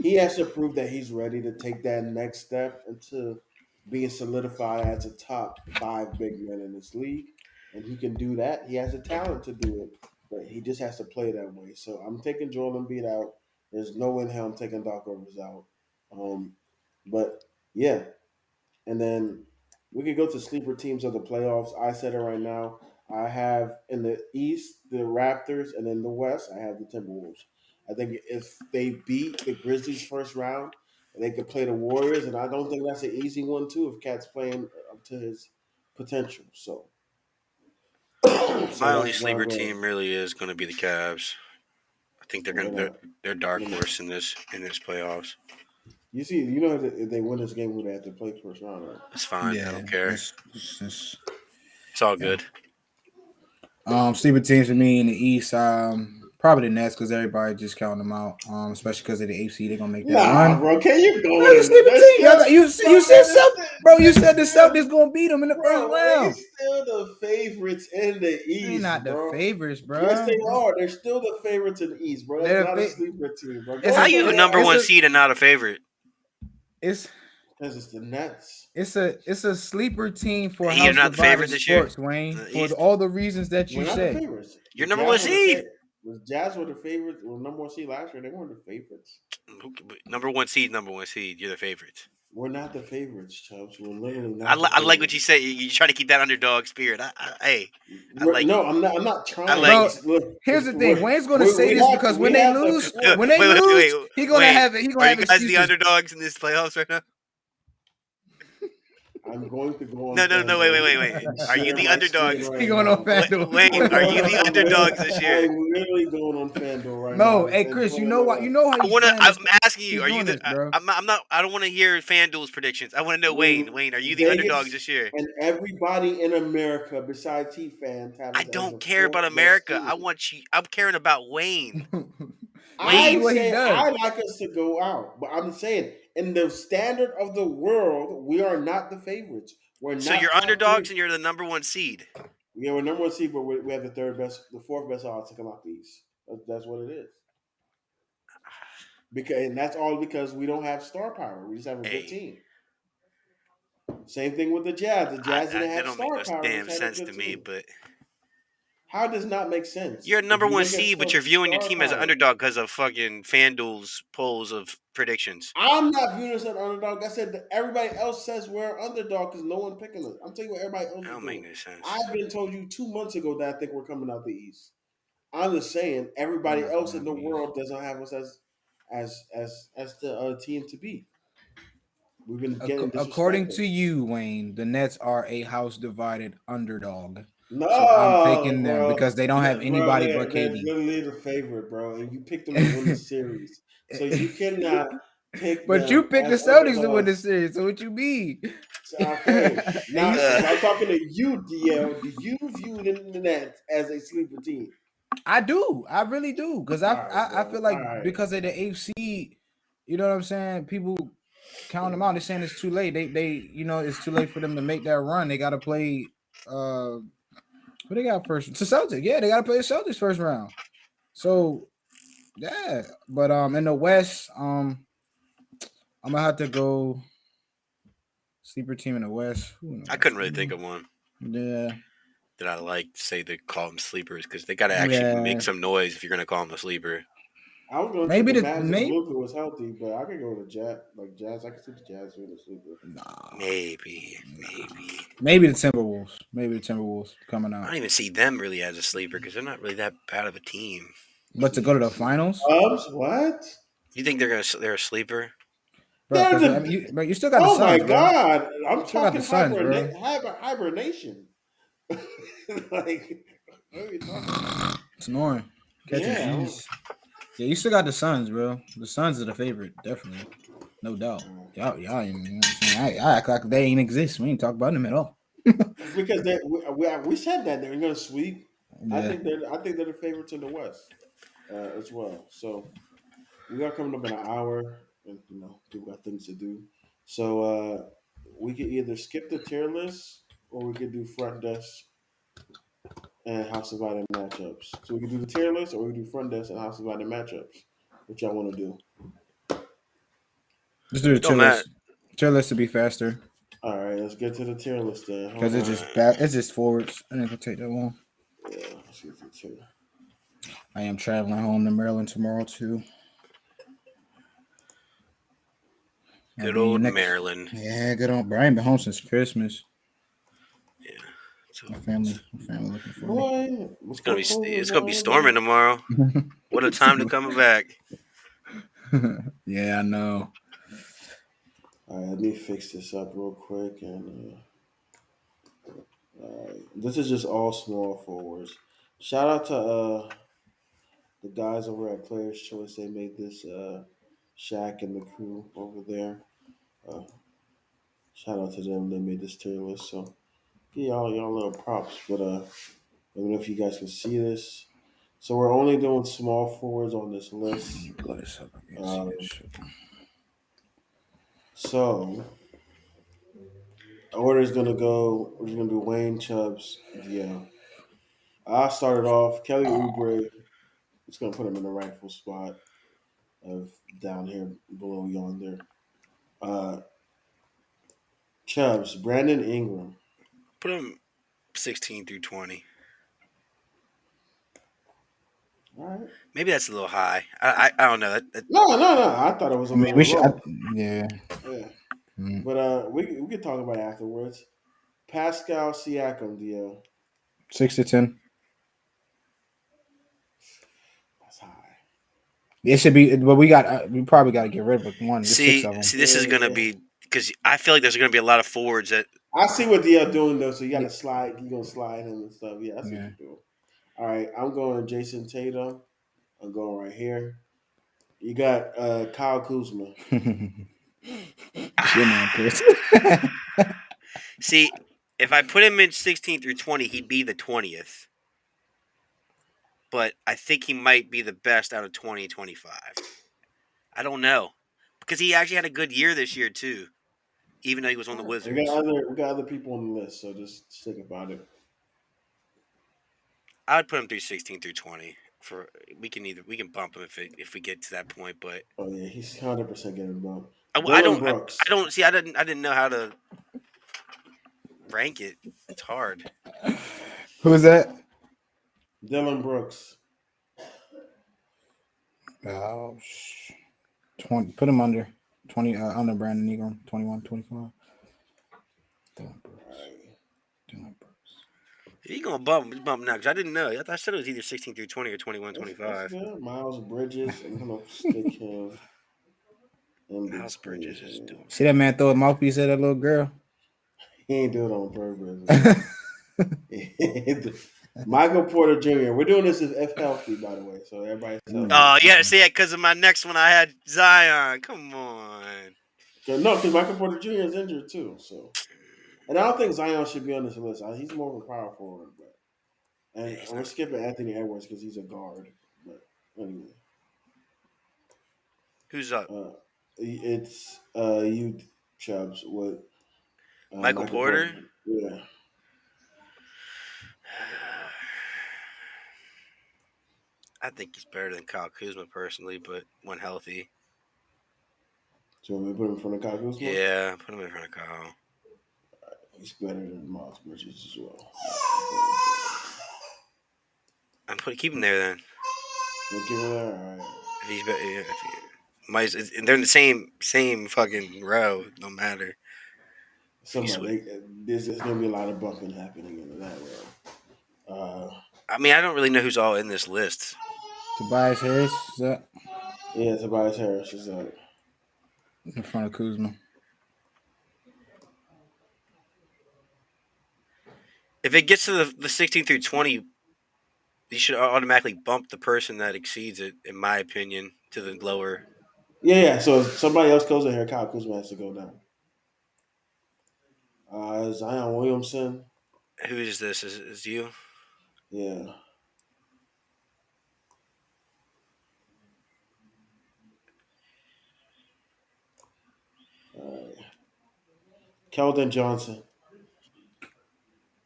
He has to prove that he's ready to take that next step into being solidified as a top 5 big man in this league. and he can do that. He has the talent to do it, but he just has to play that way. So I'm taking Joel Embiid out. There's no way in hell I'm taking Doc Rivers out. But yeah, and then we could go to sleeper teams of the playoffs. I said it right now. I have in the East the Raptors, and in the West I have the Timberwolves. I think if they beat the Grizzlies first round, they could play the Warriors, and I don't think that's an easy one too. If Cat's playing up to his potential, so My only that's where I'm sleeper going. team really is going to be the Cavs. I think We're not. they're dark horse in this playoffs. You see, you know, if they win this game, who they have to play first round, right? It's fine. I Yeah, don't care. it's It's all good. sleeper teams for me in the East. Probably the Nets because everybody just counting them out. Especially because of the AC, they're gonna make that Nah, run. bro, can you go Bro, the in? sleeper team. You said something, bro. You said the still, Celtics gonna beat them in the first bro, they round. still the favorites in the They East, not the bro. favorites, bro. Yes, they are. They're still the favorites in the East, bro. That's They're not a fa- sleeper team, bro. It's Go How a you a look it number up. one seed and not a favorite? It's Because it's the Nets. it's a sleeper team for You're House not the Divided favorite this year Sports, Wayne, in the for East. all the reasons that you We're not the said. favorites. You're The number one Jazz were the seed. The Jazz were the favorites. Were number one seed last year. They weren't the favorites. Number one seed. You're the favorite. We're not the favorites, Chubbs. We're literally not. I like what you said. You try to keep that underdog spirit. I like no, it. I'm not. I'm not trying. I like Bro, it. Look, here's the thing. Wayne's gonna we say this have- because we when they have the lose, four- when they lose, he gonna wait. have it. He gonna Are have you guys excuses. the underdogs in this playoffs right now? I'm going to go on. No. Wait. and Are you share the my underdogs? screen right He going now. on FanDuel. Wayne, are you the underdogs this year? I'm literally going on FanDuel right now. No, hey Chris, you know what? You know how I'm asking you. He's Are you doing the? this, bro. I'm not. I don't want to hear FanDuel's predictions. I want to know Wayne. Wayne, are you the underdogs this year? And everybody in America besides Heat fans have I us as don't the care about fourth best America. team. I want you. I'm caring about Wayne. I'm what he saying does. I like us to go out, but I'm saying in the standard of the world, we are not the favorites. We're not. So you're top underdogs three. and you're the number one seed. Yeah, we're number one seed, but we have the fourth best odds to come out the East. That's what it is. And that's all because we don't have star power. We just have a good team. Same thing with the Jazz. The Jazz didn't That have don't star make power. no damn Just had a sense good to me. team. But How does not make sense? you're a number one seed, but you're viewing your star team as an power. underdog because of fucking FanDuel's polls of predictions. I'm not viewing us as an underdog. I said that everybody else says we're an underdog because no one picking us. I'm telling you what everybody else That is don't doing. make no sense. I've been told you 2 months ago that I think we're coming out the East. I'm just saying everybody else in the world doesn't have us as the team to beat. We've been getting According disrespected. to you, Wayne, the Nets are a house divided underdog. No, So I'm taking them bro. because they don't have anybody bro, but they're KD. literally the favorite, bro, and you picked them to win the series, so you cannot pick. But you picked the as Celtics to win the underdogs. series. So what you mean? Okay, now You- I'm talking to you, DL. Do you view the Nets as a sleeper team? I do. I really do. Because I Alright, feel like alright. because of the AC, you know what I'm saying? People count them out. They're saying it's too late. They it's too late for them to make that run. They gotta play who they got first? It's the Celtics. Yeah, they gotta play the Celtics first round. So yeah. But in the West, I'm gonna have to go sleeper team in the West. I couldn't really think of one Yeah. that I like to say to call them sleepers because they got to actually make Yeah. some noise if you're going to call them a sleeper. I was going to Maybe say the- the Mavs may- if Luka was healthy, but I could go with the Jazz. I could see the Jazz being a sleeper. Nah. Maybe. Maybe the Timberwolves. Maybe the Timberwolves coming I out. don't even see them really as a sleeper because they're not really that bad of a team. But to go to the finals, What? You think they're a sleeper? bro. 'Cause, They're I mean, but you still got the Oh my Suns, bro. God! I'm Still got talking the Suns, bro. hibernation. Like, what are you talking about? Snoring. Catching Yeah. G's. Yeah, you still got the Suns, bro. The Suns are the favorite, definitely. No doubt. Y'all, you know what I'm saying? I act like they ain't exist. We ain't talk about them at all. Because we said that they're going to sweep. Yeah. I think they're the favorites in the West as well. So we are coming up in an hour, and people got things to do. So we could either skip the tier list or we could do front desk and house divided matchups. So we can do the tier list or we can do front desk and house divided matchups. What y'all want to do? Just do the tier Don't matter. list. Tier list to be faster. All right, let's get to the tier list then. Because it's just forwards. I ain't gonna take that long. Yeah, let's get to the tier. I am traveling home to Maryland tomorrow too. Good old Maryland. Yeah, good old. Bro, I ain't been home since Christmas. Yeah. So my family looking for me. It's gonna be storming tomorrow. What a time to come back. Yeah, I know. All right, let me fix this up real quick. And this is just all small forwards. Shout out to the guys over at Players Choice. They made this Shaq and the crew over there. Shout out to them. They made this tier list. So give y'all little props. But let me know if you guys can see this. So we're only doing small forwards on this list. So order is gonna go. We're gonna do Wayne, Chubbs, DL. I started off Kelly Oubre. It's gonna put him in the rightful spot of down here below yonder. Chubbs, Brandon Ingram. Put him 16 through 20. All right. Maybe that's a little high. I don't know. No. I thought it was a little low. Yeah. Mm. But we can talk about it afterwards. Pascal Siakam, DL. 6 to 10. That's high. It should be, but we probably got to get rid of one. See, this is gonna be because I feel like there's gonna be a lot of forwards that. I see what DL doing though. So you got to slide. You gonna slide him and stuff. Yeah, I see what you're doing. All right, I'm going Jason Tatum. I'm going right here. You got Kyle Kuzma. See, if I put him in 16 through 20, he'd be the 20th. But I think he might be the best out of 2025. I don't know. Because he actually had a good year this year, too. Even though he was on the Wizards. We got other people on the list, so just think about it. I would put him through 16 through 20. We can bump him if we get to that point, but yeah, he's 100% getting bumped. I didn't know how to rank it. It's hard. Who's that? Dylan Brooks. 20. Put him under 20. Under Brandon Ingram. 21, 25. Dylan Brooks. He's gonna bump now because I didn't know. I said it was either 16 through 20 or 21, 25. Miles Bridges. I'm gonna stick him. Miles Bridges is doing. See that man throw a mouthpiece at that little girl? He ain't doing it on purpose. Michael Porter Jr. We're doing this if healthy, by the way. So everybody's healthy. Oh yeah, see, because of my next one, I had Zion. Come on. No, because Michael Porter Jr. is injured too. So, and I don't think Zion should be on this list. He's more of a power forward, and we're skipping Anthony Edwards because he's a guard. But anyway, who's up? It's you, Chubbs, with Michael Porter. Yeah. I think he's better than Kyle Kuzma personally, but when healthy. So we put him in front of Kyle Kuzma? Yeah, put him in front of Kyle. He's better than Miles Bridges as well. Keep him there then. We'll keep him there. All right. If he's better, they're in the same fucking row. No matter. There's gonna be a lot of bumping happening in that row. I mean, I don't really know who's all in this list. Tobias Harris is that? Yeah, Tobias Harris is that. In front of Kuzma. If it gets to the 16 through 20, you should automatically bump the person that exceeds it, in my opinion, to the lower. Yeah. So if somebody else goes in here, Kyle Kuzma has to go down. Zion Williamson. Who is this? Is you? Yeah. Keldon Johnson.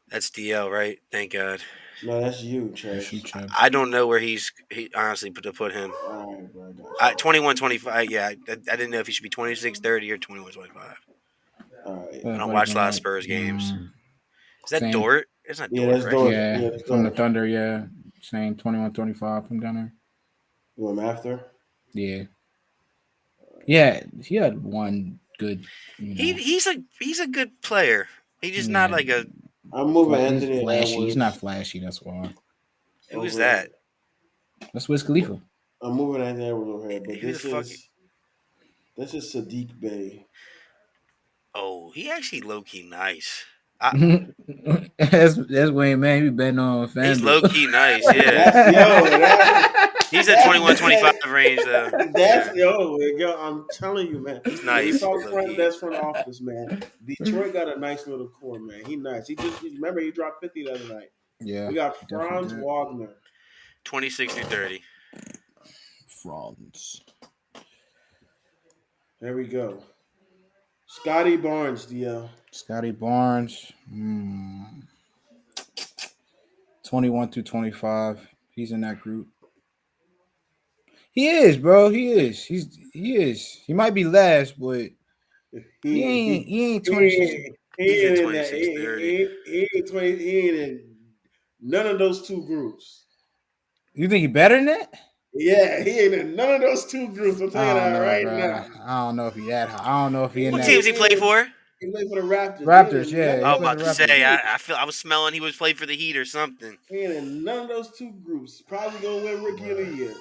That's DL, right? Thank God. No, that's you, Chase. I don't know where he honestly to put him. All right, bro. 21, 25. Yeah, I didn't know if he should be 26, 30, or 21, 25. All right. I don't watch a lot of Spurs games. Is that Same. Dort? It's not Yeah, Dort, that's right? Dort. Yeah, Yeah, that's from the Dort. Thunder, yeah. Same 21-25 from down there. You want him after? Yeah. Yeah, he had one good, He's a good player. He's just not like a. I'm moving he's Anthony flashy. Edwards. He's not flashy, that's why. Who's that? That's Wiz Khalifa. I'm moving Anthony Edwards over here, but Who the fuck? This is Sadiq Bey. Oh, he actually low key nice. That's Wayne, man. He been on FanDuel. He's low key nice, yeah. He's at 21-25 range though. Yo, I'm telling you, man. He's nice. That's front office, man. Detroit got a nice little core, man. He nice. Remember he dropped 50 the other night. Yeah. We got Franz Wagner. 26-30. Franz. There we go. Scotty Barnes, DL. Scotty Barnes. 21-25. He's in that group. He is, bro. He is. He is. He might be last, but he ain't 26. He ain't in none of those two groups. You think he better than that? Yeah, he ain't in none of those two groups. I'm telling you that right now. I don't know if he had. I don't know if he in What that. teams he play for? He played for the Raptors. Raptors, yeah. I was about to say, I was smelling he was playing for the Heat or something. He ain't in none of those two groups. Probably gonna win Rookie of the Year.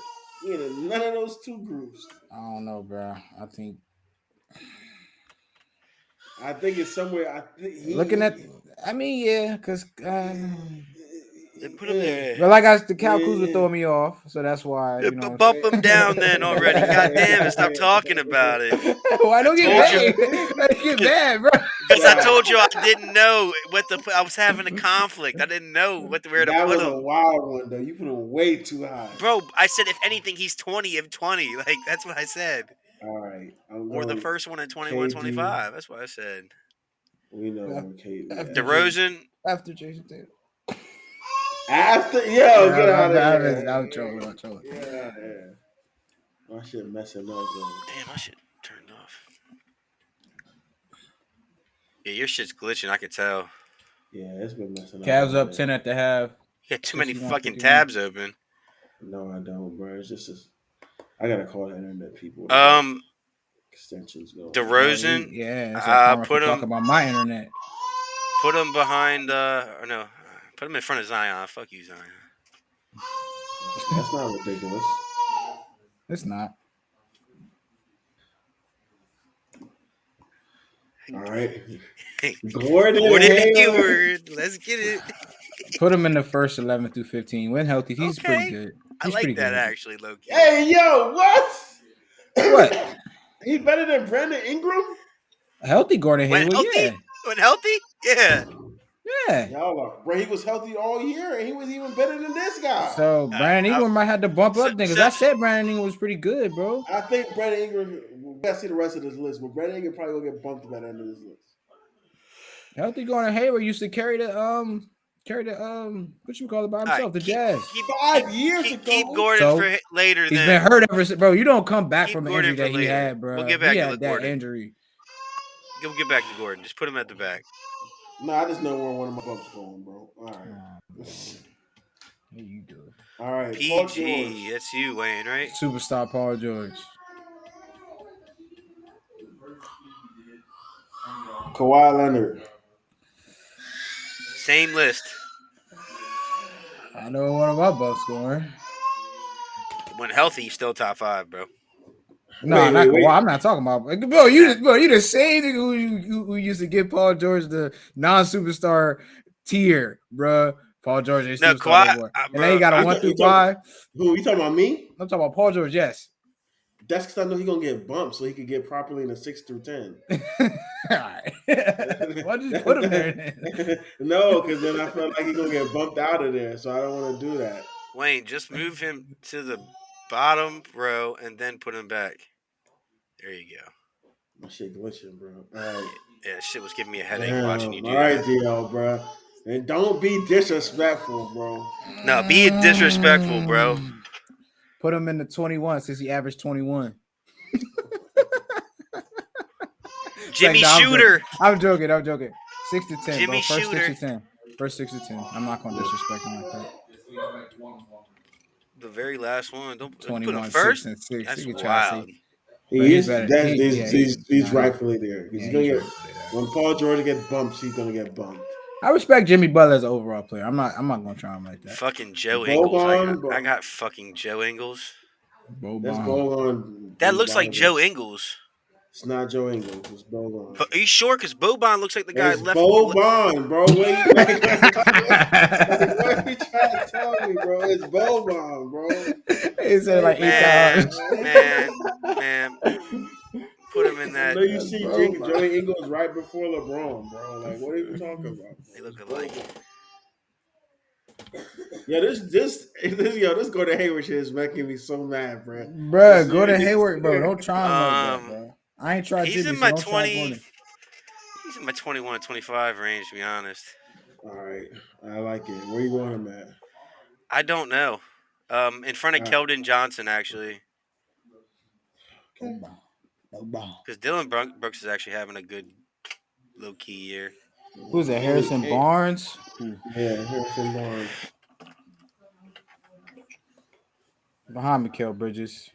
He ain't in none of those two groups. I don't know, bro. I think it's somewhere. Because They put him there. but like the Cal Kuzma throw me off, so that's why. Bump him down then already. God damn it! Stop talking about it. Why don't get mad? Get mad, bro. Because I told you I didn't know I was having a conflict. I didn't know where to put him. That was a wild one, though. You put him way too high. Bro, I said if anything, he's 20 of 20. Like, that's what I said. All right. Or the first one at 21-25. That's what I said. We know what KD. DeRozan. After Jason Tatum. Get out of here. I'm trolling. Yeah. My shit messing up, though. Damn, my shit turned off. Yeah, your shit's glitching. I could tell. Yeah, it's been messing up. Cavs up 10 at the half. You got too many fucking tabs open. No, I don't, bro. It's just I gotta call the internet people. Extensions go. DeRozan. Put him. Talk about my internet. Put him behind. Put him in front of Zion. Fuck you, Zion. That's not ridiculous. It's not. All right. Gordon Hayward. Let's get it. Put him in the first 11 through 15. When healthy, he's pretty good. I like that actually, low-key. Hey, yo, what? What? He better than Brandon Ingram? Healthy Gordon Hayward, yeah. When healthy? Yeah. Yeah. Y'all are, bro, he was healthy all year, and he was even better than this guy. So Brandon Ingram might have to bump up then, because I said Brandon Ingram was pretty good, bro. I think Brandon Ingram. We gotta see the rest of this list, but Brandon Ingram probably will get bumped by the end of this list. Healthy Gordon Hayward used to carry the what you call it by himself, the Jazz. 5 years ago. Keep Gordon for later. He's been hurt ever since, bro. You don't come back from the Gordon injury that he had, bro. We'll get back to that Gordon. injury. We'll get back to Gordon. Just put him at the back. No, I just know where one of my bumps going, bro. All right. Here you do it. All right. PG. That's you, Wayne, right? Superstar Paul George. Kawhi Leonard. Same list. I know one of my buffs going. When healthy, he's still top 5, bro. No, not Kawhi. I'm not talking about. Bro, you the same nigga who used to give Paul George the non-superstar tier, bro. Paul George ain't superstar Kawhi, anymore. And then he got a 1 through 5. Who, you talking about me? I'm talking about Paul George, yes. That's because I know he's going to get bumped so he could get properly in a 6 through 10. All right. Why did you put him there then? No, because then I felt like he's going to get bumped out of there, so I don't want to do that. Wayne, just move him to the bottom row and then put him back. There you go. My shit glitching, bro. All right. Yeah, shit was giving me a headache watching you do that. All right, that. DL, bro. And don't be disrespectful, bro. No, be disrespectful, bro. Put him in the 21 since he averaged 21. Jimmy Like, nah, Shooter. I'm joking. 6 to 10, Jimmy bro. First Shooter. 6 to 10. First 6 to 10. I'm not gonna disrespect him like that. The very last one. Don't you put him 21, 6, first? and 6. That's You can try to wild. say. But He he's is. better. He's rightfully there. Yeah, He's gonna he's get rightfully there. when Paul George gets bumped, he's gonna get bumped. I respect Jimmy Butler as an overall player. I'm not gonna try him like that. Fucking Joe Ingles. Boban, I got fucking Joe Ingles. That's Boban. Boban. That looks like Joe Ingles. It's not Joe Ingles. It's Boban. Are you sure? Because Boban looks like the guy It's left. Boban, bro. What are you trying to tell me, bro? It's Boban, bro. He said like 8 times. Man. Put him in that. No, you see Joey Ingles right before LeBron, bro. Like, what are you talking about? Bro? They look alike. Yeah, this Gordon Hayward shit is making me so mad, bro. Bruh, Gordon Hayward, bro. Don't try him like that, bro. I ain't tried He's Jimmy, in my so don't 20. try Gordon. He's in my 21 to 25 range, to be honest. All right, I like it. Where you want him at? I don't know. In front of Keldon Johnson, actually. Because Dylan Brooks is actually having a good low-key year. Who's that? Harrison Barnes? Yeah, Harrison Barnes. Behind Mikal Bridges.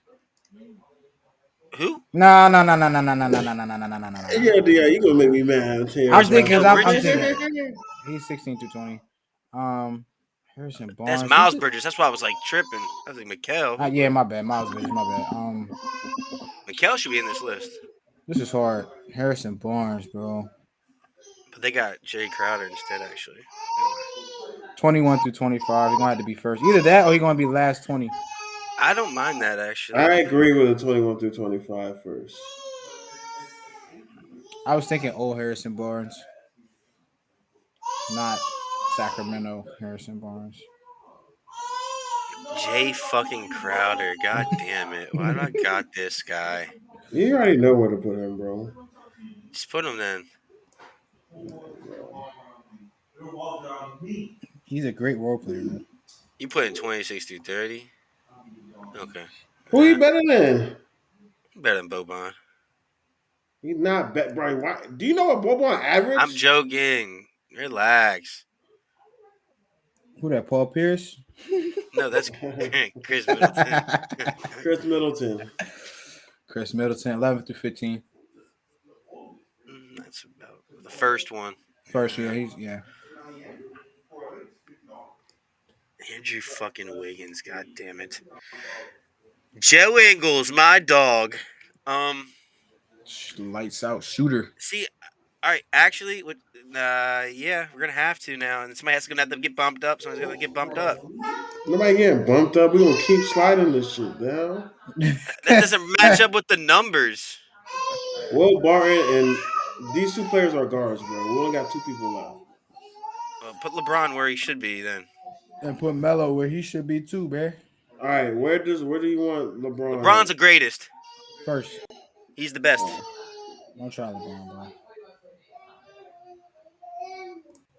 Who? No. Yeah, you gonna make me mad. I'm thinking he's 16 to 20. Harrison Barnes. That's Miles Bridges. That's why I was like tripping. I was like Mikal. Yeah, my bad. Miles Bridges, my bad. Mikal should be in this list. This is hard. Harrison Barnes, bro. But they got Jay Crowder instead, actually. 21 through 25. He's gonna have to be first. Either that or he's gonna be last 20. I don't mind that, actually. I agree with the 21 through 25 first. I was thinking old Harrison Barnes, not Sacramento Harrison Barnes. Jay fucking Crowder. God damn it. Why do I got this guy? You already know where to put him, bro. Just put him then. He's a great role player, man. You put in 26 through 30? Okay. Who you better than? Better than Boban. He's not bet, bro. Why? Do you know what Boban average? I'm joking. Relax. Who that? Paul Pierce? No, that's Chris Middleton. Chris Middleton. 11 through 15. That's about the first one. First year, yeah. Andrew fucking Wiggins, god damn it. Joe Ingles, my dog. Lights out shooter. See, all right, actually, yeah, we're gonna have to now, and somebody's gonna have to get bumped up. Somebody's gonna get bumped up. Nobody getting bumped up. We're gonna keep sliding this shit down. That doesn't match up with the numbers. Will Barton and these two players are guards, bro. We only got two people left. Put LeBron where he should be then. And put Melo where he should be too, man. All right, where do you want LeBron? LeBron's the greatest. First. He's the best. Don't try LeBron, bro.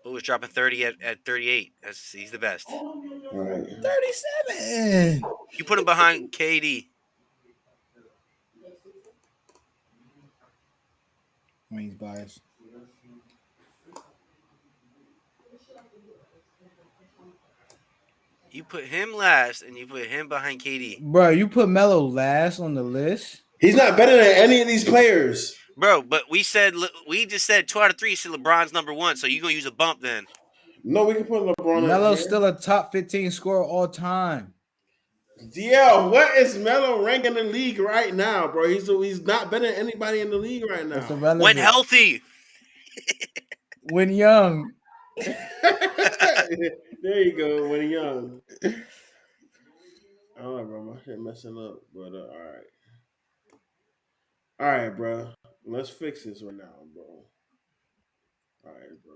Who was dropping 30 at 38? He's the best. All right. 37. You put him behind KD. When he's biased. You put him last, and you put him behind KD. Bro, you put Melo last on the list? He's not better than any of these players. Bro, but we just said 2 out of 3 said LeBron's number 1, so you're going to use a bump then. No, we can put LeBron Melo's still a top 15 scorer all time. Yeah, what is Melo rank in the league right now, bro? He's not better than anybody in the league right now. When healthy. When young. There you go, when young. I don't know, bro. My shit messing up, but all right. All right, bro. Let's fix this right now, bro. All right, bro.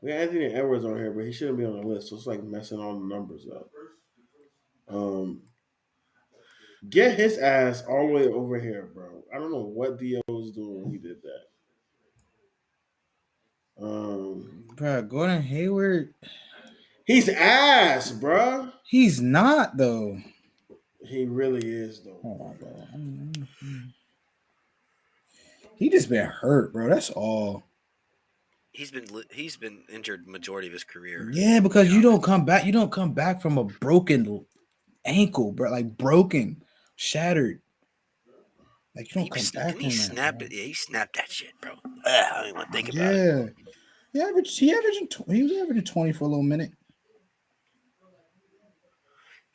We got Anthony Edwards on here, but he shouldn't be on the list. So it's like messing all the numbers up. Get his ass all the way over here, bro. I don't know what D.O. was doing when he did that. Bro, Gordon Hayward. He's ass, bro. He's not, though. He really is though. Hold on, bro. He just been hurt, bro. That's all. He's been injured majority of his career. Yeah, because you don't come back. You don't come back from a broken ankle, bro. Like broken, shattered. Like you don't come back from he that. snapped Bro. it. Yeah, he snapped that shit, bro. I don't even want to think about it. Yeah, he was averaging 20 for a little minute.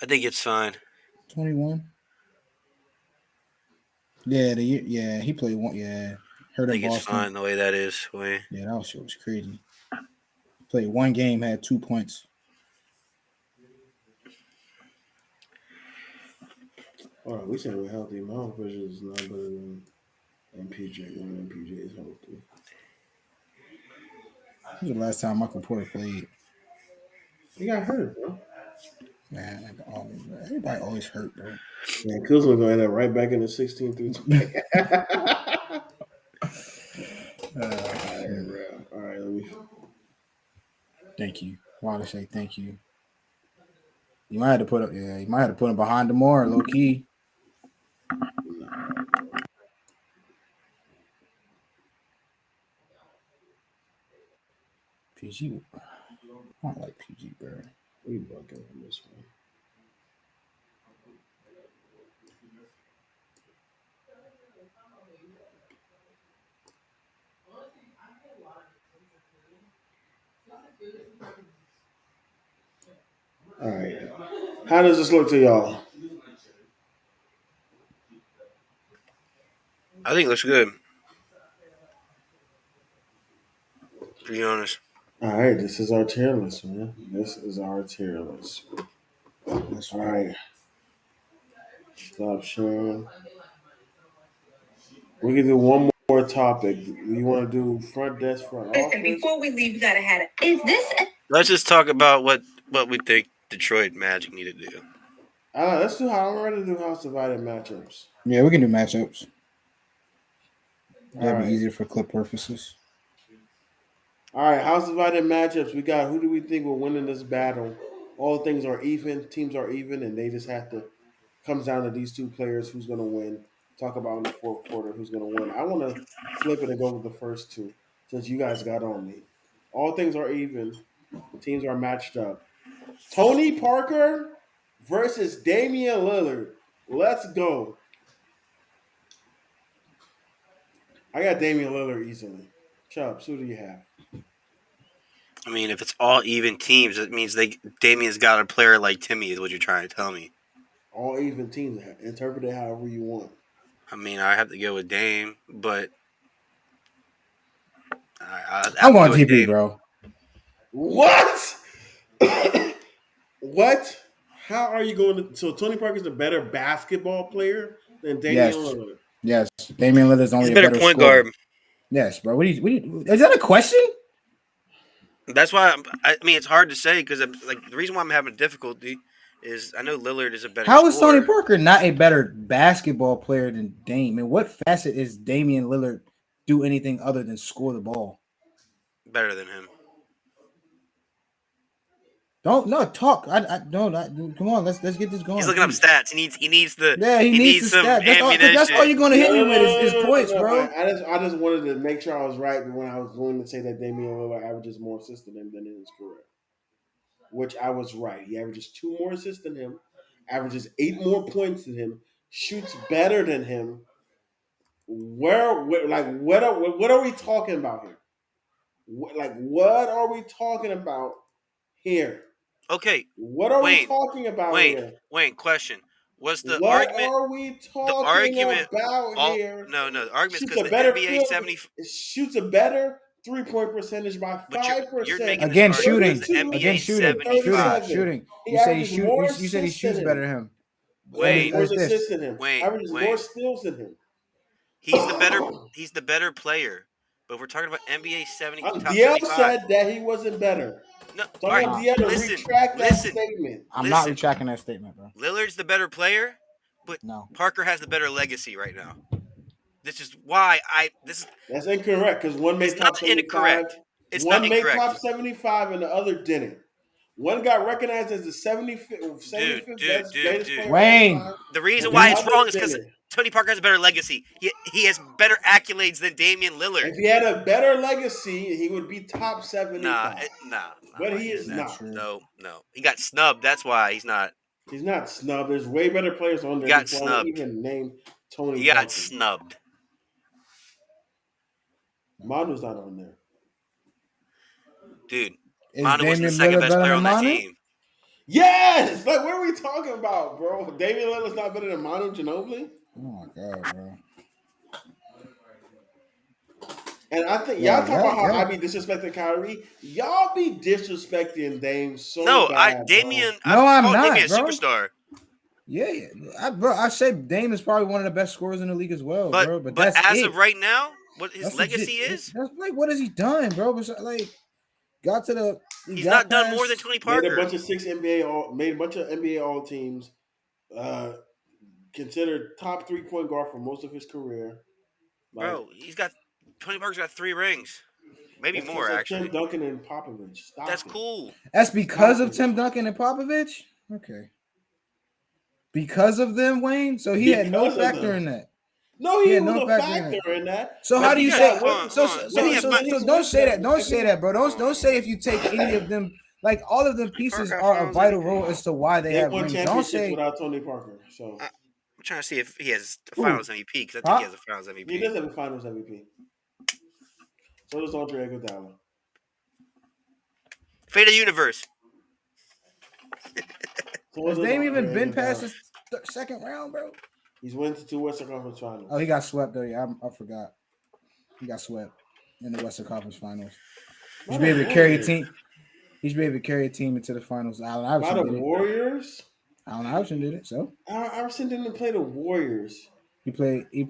I think it's fine. 21. Yeah, he played one. Yeah, hurt I in think it's Boston. fine the way that is. Way. Yeah, that shit was crazy. Played one game, had 2 points. All right, we said we're healthy. Miles Bridges is not better than MPJ when MPJ is healthy. When was the last time Michael Porter played? He got hurt, bro. Man, everybody always hurt, bro. Yeah, Kuzma gonna end up right back in the 16 through 20. All right, let me. Thank you. Why to say thank you? You might have to put up. Yeah, you might have to put him behind DeMar, low key. PG. I don't like PG, bro. We bucking on this one. All right. How does this look to y'all? I think it looks good. To be honest. All right, this is our tier list, man. This is our tier list. All right. Stop sharing. We can do one more topic. You want to do front desk, front office? Before we leave, we gotta have it. Is this? Let's just talk about what we think Detroit Magic need to do. Let's do how I'm ready to do house divided matchups. Yeah, we can do matchups. That'd All be right. easier for clip purposes. All right, house divided matchups. We got who do we think will win in this battle? All things are even, teams are even, and they just have to comes down to these two players who's going to win. Talk about in the fourth quarter who's going to win. I want to flip it and go with the first two since you guys got on me. All things are even, teams are matched up. Tony Parker versus Damian Lillard. Let's go. I got Damian Lillard easily. Chubbs, who do you have? I mean, if it's all even teams, it means Damian's got a player like Timmy, is what you're trying to tell me. All even teams. Interpret it however you want. I mean, I have to go with Dame, but I'm going TP, bro. What? What? How are you going to? So Tony Parker's a better basketball player than Damian Lillard. Yes, Damian Lillard's only He's a better point guard. Yes, bro. What do you, is that a question? That's why I mean it's hard to say because like the reason why I'm having difficulty is I know Lillard is a better. How is scorer. Tony Parker not a better basketball player than Dame? And what facet is Damian Lillard do anything other than score the ball? Better than him. Don't talk. Come on. Let's get this going. He's looking up stats. He needs the. Yeah, he needs some stats. ammunition. That's all you're gonna hit me with is points, bro. I just wanted to make sure I was right when I was going to say that Damian Lillard averages more assists than him than in his career, which I was right. He averages 2 more assists than him, averages 8 more points than him, shoots better than him. What are we talking about here? What are we talking about here? Okay. What are we talking about here? Wayne, question. Was the what argument? Are we talking about here? No. The argument is Shoots because a better the NBA field, 70 shoots a better 3-point percentage by 5%. You're making Again, this shooting. argument. The NBA Again, shooting. 75. Shooting. He You said he shoots better than him. Wayne, more assists than him. Wayne, Averages more steals than him. He's the better player. But we're talking about NBA 70 top DL 75. said that he wasn't better. No, all right, DL to retract that statement. I'm not retracting that statement, bro. Lillard's the better player, but no. Parker has the better legacy right now. This is why That's incorrect because one made top 75. incorrect. It's one not made incorrect. top 75 and the other didn't. One got recognized as the 75th greatest player Wayne. of all time. The reason And why the it's other wrong is because didn't. Tony Parker has a better legacy. He has better accolades than Damian Lillard. If he had a better legacy, he would be top 75. Nah. But he is Not not. true. No. He got snubbed. That's why he's not. He's not snubbed. There's way better players on there He got before I snubbed. even named Tony He got Parker. snubbed. Manu's not on there. Dude, Is Manu was the Damian second Lillard best better player than on that Manu? team. Yes! Like, what are we talking about, bro? Damian Lillard's not better than Manu Ginobili? Oh my god, bro. And I think Yeah, y'all talk about how yeah. I be disrespecting Kyrie. Y'all be disrespecting Dame so No, bad. Damian. No, I'm called not, Damian a bro. superstar. Yeah, I said Dame is probably one of the best scorers in the league as well, bro. But that's as it. of right now, what his That's legacy legit. is, That's like, what has he done, bro? But like, got to the. he's not done more than Tony Made a Parker. bunch of NBA all teams. Considered top 3-point guard for most of his career. Like, Bro, Tony Parker's got 3 rings. Maybe that's more, because of actually. Tim Duncan and Popovich. Stop That's it. cool. That's because of Tim Duncan and Popovich. Okay. Because of them, Wayne. So he had no Because of factor them. in that. No, he had was no a factor factor in that. So But how do you got say? one- So don't say that. Don't If say he- that, bro. Don't say if you take any of them. Like all of them pieces Parker are a finals vital MVP. role as to why they They have won rings. Don't championships say without Tony Parker. So I'm trying to see if he has a Finals MVP because I think Huh? he has a Finals MVP. he does have a Finals MVP. So does Andre Iguodala. Fate of the Universe. So has does Dame even Andre been Iguodala. past the second round, bro? He's went to 2 Western Conference Finals. Oh, he got swept though. Yeah, I forgot. He got swept in the Western Conference Finals. He should be able to carry a team. He should be able to carry a team into the finals. Allen By Iverson the did it. Warriors. Allen Iverson did it. So Allen Iverson didn't play the Warriors. he played. He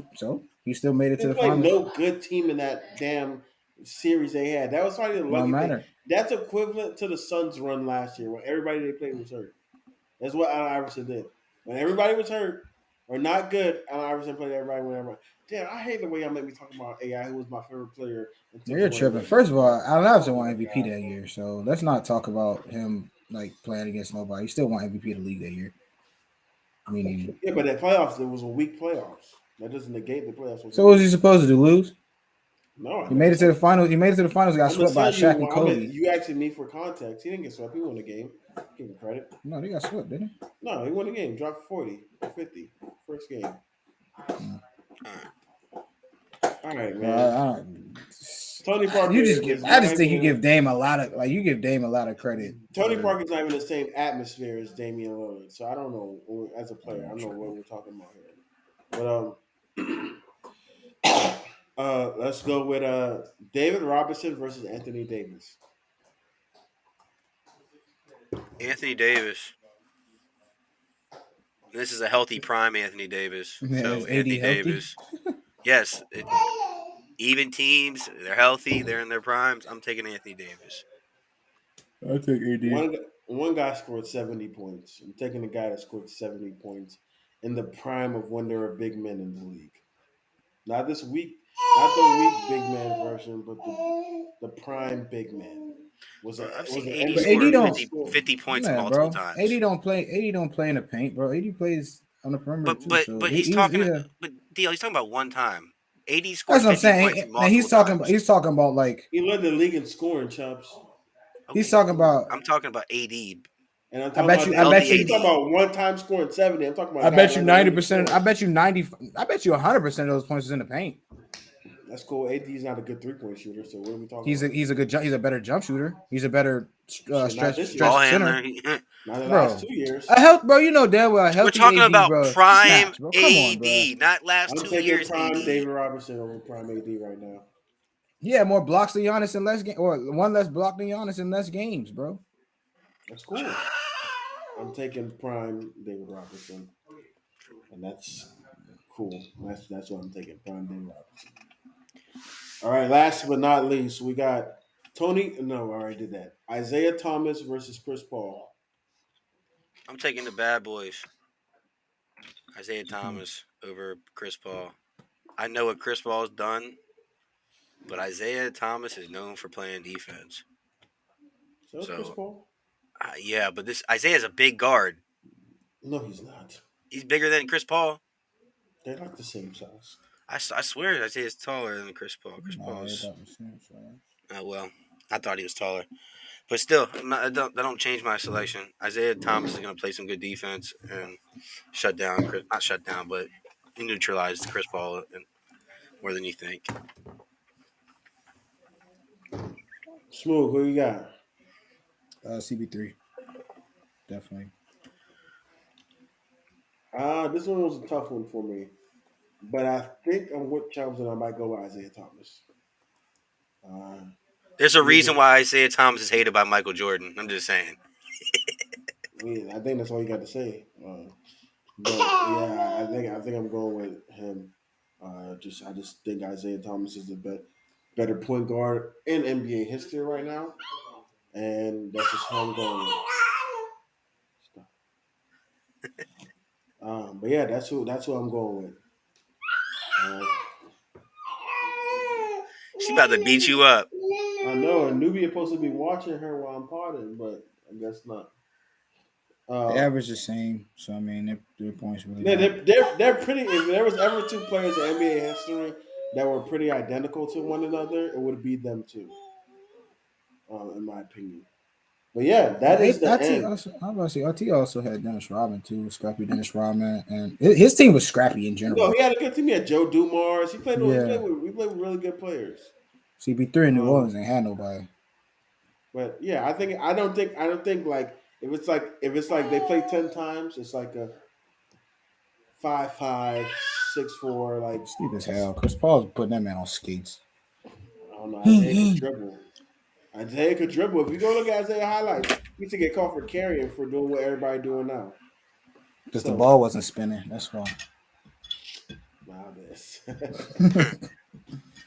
still made it He to the played finals. no good team in that damn series they had. That was probably the No lucky thing. matter. That's equivalent to the Suns run last year when everybody they played was hurt. That's what Allen Iverson did. When everybody was hurt or not good, Allen Iverson played everybody when everybody. Damn, I hate the way y'all make me talk about AI, who was my favorite player. You're tripping. First of all, Allen Iverson won MVP that year, so let's not talk about him like playing against nobody. He still won MVP of the league that year. Meaning, yeah, but that playoffs, it was a weak playoffs. That doesn't negate the playoffs. So what was he supposed to do? Lose? No, he made it to the finals. He made it to the finals. Got swept by Shaq and Kobe. You asking me for context? He didn't get swept. He won the game. Give him credit. No, they got swept, didn't he? No, he won the game. Dropped 40, 50, first game. All right, man. Tony Parker. I just think you give Dame a lot of credit. Tony Parker's not even the same atmosphere as Damian Lillard, so I don't know. As a player, I don't know what we're talking about here. But let's go with David Robinson versus Anthony Davis. Anthony Davis. This is a healthy prime Anthony Davis. Yeah, so Anthony Davis. Yes. Even teams, they're healthy, they're in their primes. I'm taking Anthony Davis. I'll take AD. One guy scored 70 points. I'm taking the guy that scored 70 points in the prime of when there were big men in the league. Not the weak big man version, but the prime big man. I've seen AD score 50 points multiple times. AD don't play in the paint, bro. AD plays on the perimeter too. But he's talking about one time. AD scored 50 points multiple times. He's talking about like he led the league in scoring, Chubbs. Okay. He's talking about. I'm talking about AD. And I'm talking talking about one time scoring 70. I'm talking about. I bet you 90%. I bet you 90. I bet you 100% of those points is in the paint. That's cool. AD's not a good 3-point shooter, so what are we talking about? He's a better jump shooter. He's a better stretch center. Not the last 2 years. Bro, you know damn well. We're talking AD, about bro. prime Come on, AD, not last 2 years. Prime AD. David Robinson over prime AD right now. Yeah, more blocks than Giannis in less games, or one less block than Giannis in less games, bro. That's cool. I'm taking prime David Robinson, and that's cool. That's what I'm taking, prime David Robinson. All right, last but not least, we got Tony. No, I already did that. Isiah Thomas versus Chris Paul. I'm taking the bad boys. Isiah Thomas over Chris Paul. I know what Chris Paul's done, but Isiah Thomas is known for playing defense. So Chris Paul. Yeah, but this Isaiah's a big guard. No, he's not. He's bigger than Chris Paul. They're like the same size. I swear Isaiah's taller than Chris Paul. Chris Nah, Paul they is. about the same size. Well, I thought he was taller. But still, that don't change my selection. Isaiah Thomas is going to play some good defense and not shut down, but neutralize Chris Paul more than you think. Smooth, who you got? CP3. Definitely. This one was a tough one for me. But I think I'm with Chubbs and I might go with Isaiah Thomas. There's a reason why Isaiah Thomas is hated by Michael Jordan. I'm just saying. I think that's all you got to say. But yeah, I think I'm going with him. I just think Isaiah Thomas is the better point guard in NBA history right now, and that's just how I'm going with. But yeah, that's who I'm going with. She's about to beat you up. I know, and Nubia is supposed to be watching her while I'm potting, but I guess not. The average the same, so I mean, their points really. They're pretty. If there was ever two players in NBA history that were pretty identical to one another, it would be them two, in my opinion. But yeah, that is the end. I'm about to say RT also had Dennis Rodman too, scrappy Dennis Rodman, and his team was scrappy in general. No, he had a good team. He had Joe Dumars. He played with really good players. CP3 in New Orleans ain't had nobody. But yeah, I don't think like if it's like they play 10 times, it's like a 5'5", 6'4", like steep as hell. Chris Paul's putting that man on skates. I don't know. Isaiah could dribble. Isaiah could dribble. If you go look at Isaiah highlights, he used to get caught for carrying for doing what everybody doing now. Because the ball wasn't spinning. That's why. Wow, this.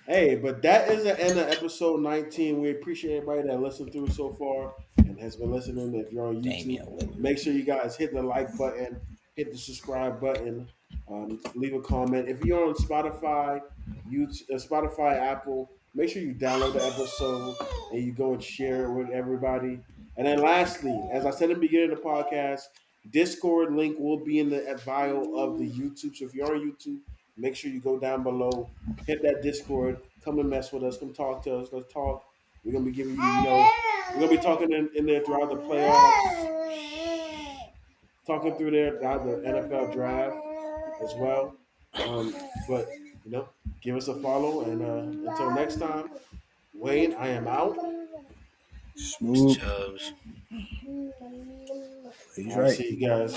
Hey, but that is the end of episode 19. We appreciate everybody that listened through so far and has been listening. If you're on YouTube, make sure you guys hit the like button, hit the subscribe button, leave a comment. If you're on Spotify, Spotify, Apple, make sure you download the episode and you go and share it with everybody. And then lastly, as I said in the beginning of the podcast, Discord link will be in the bio of the YouTube. So if you're on YouTube, make sure you go down below, hit that Discord, come and mess with us, come talk to us, let's talk. We're gonna be giving you, we're gonna be talking in there throughout the playoffs, talking through there throughout the NFL draft as well. But give us a follow, and until next time, Wayne, I am out. Smooth. Chubbs. He's right. See you guys.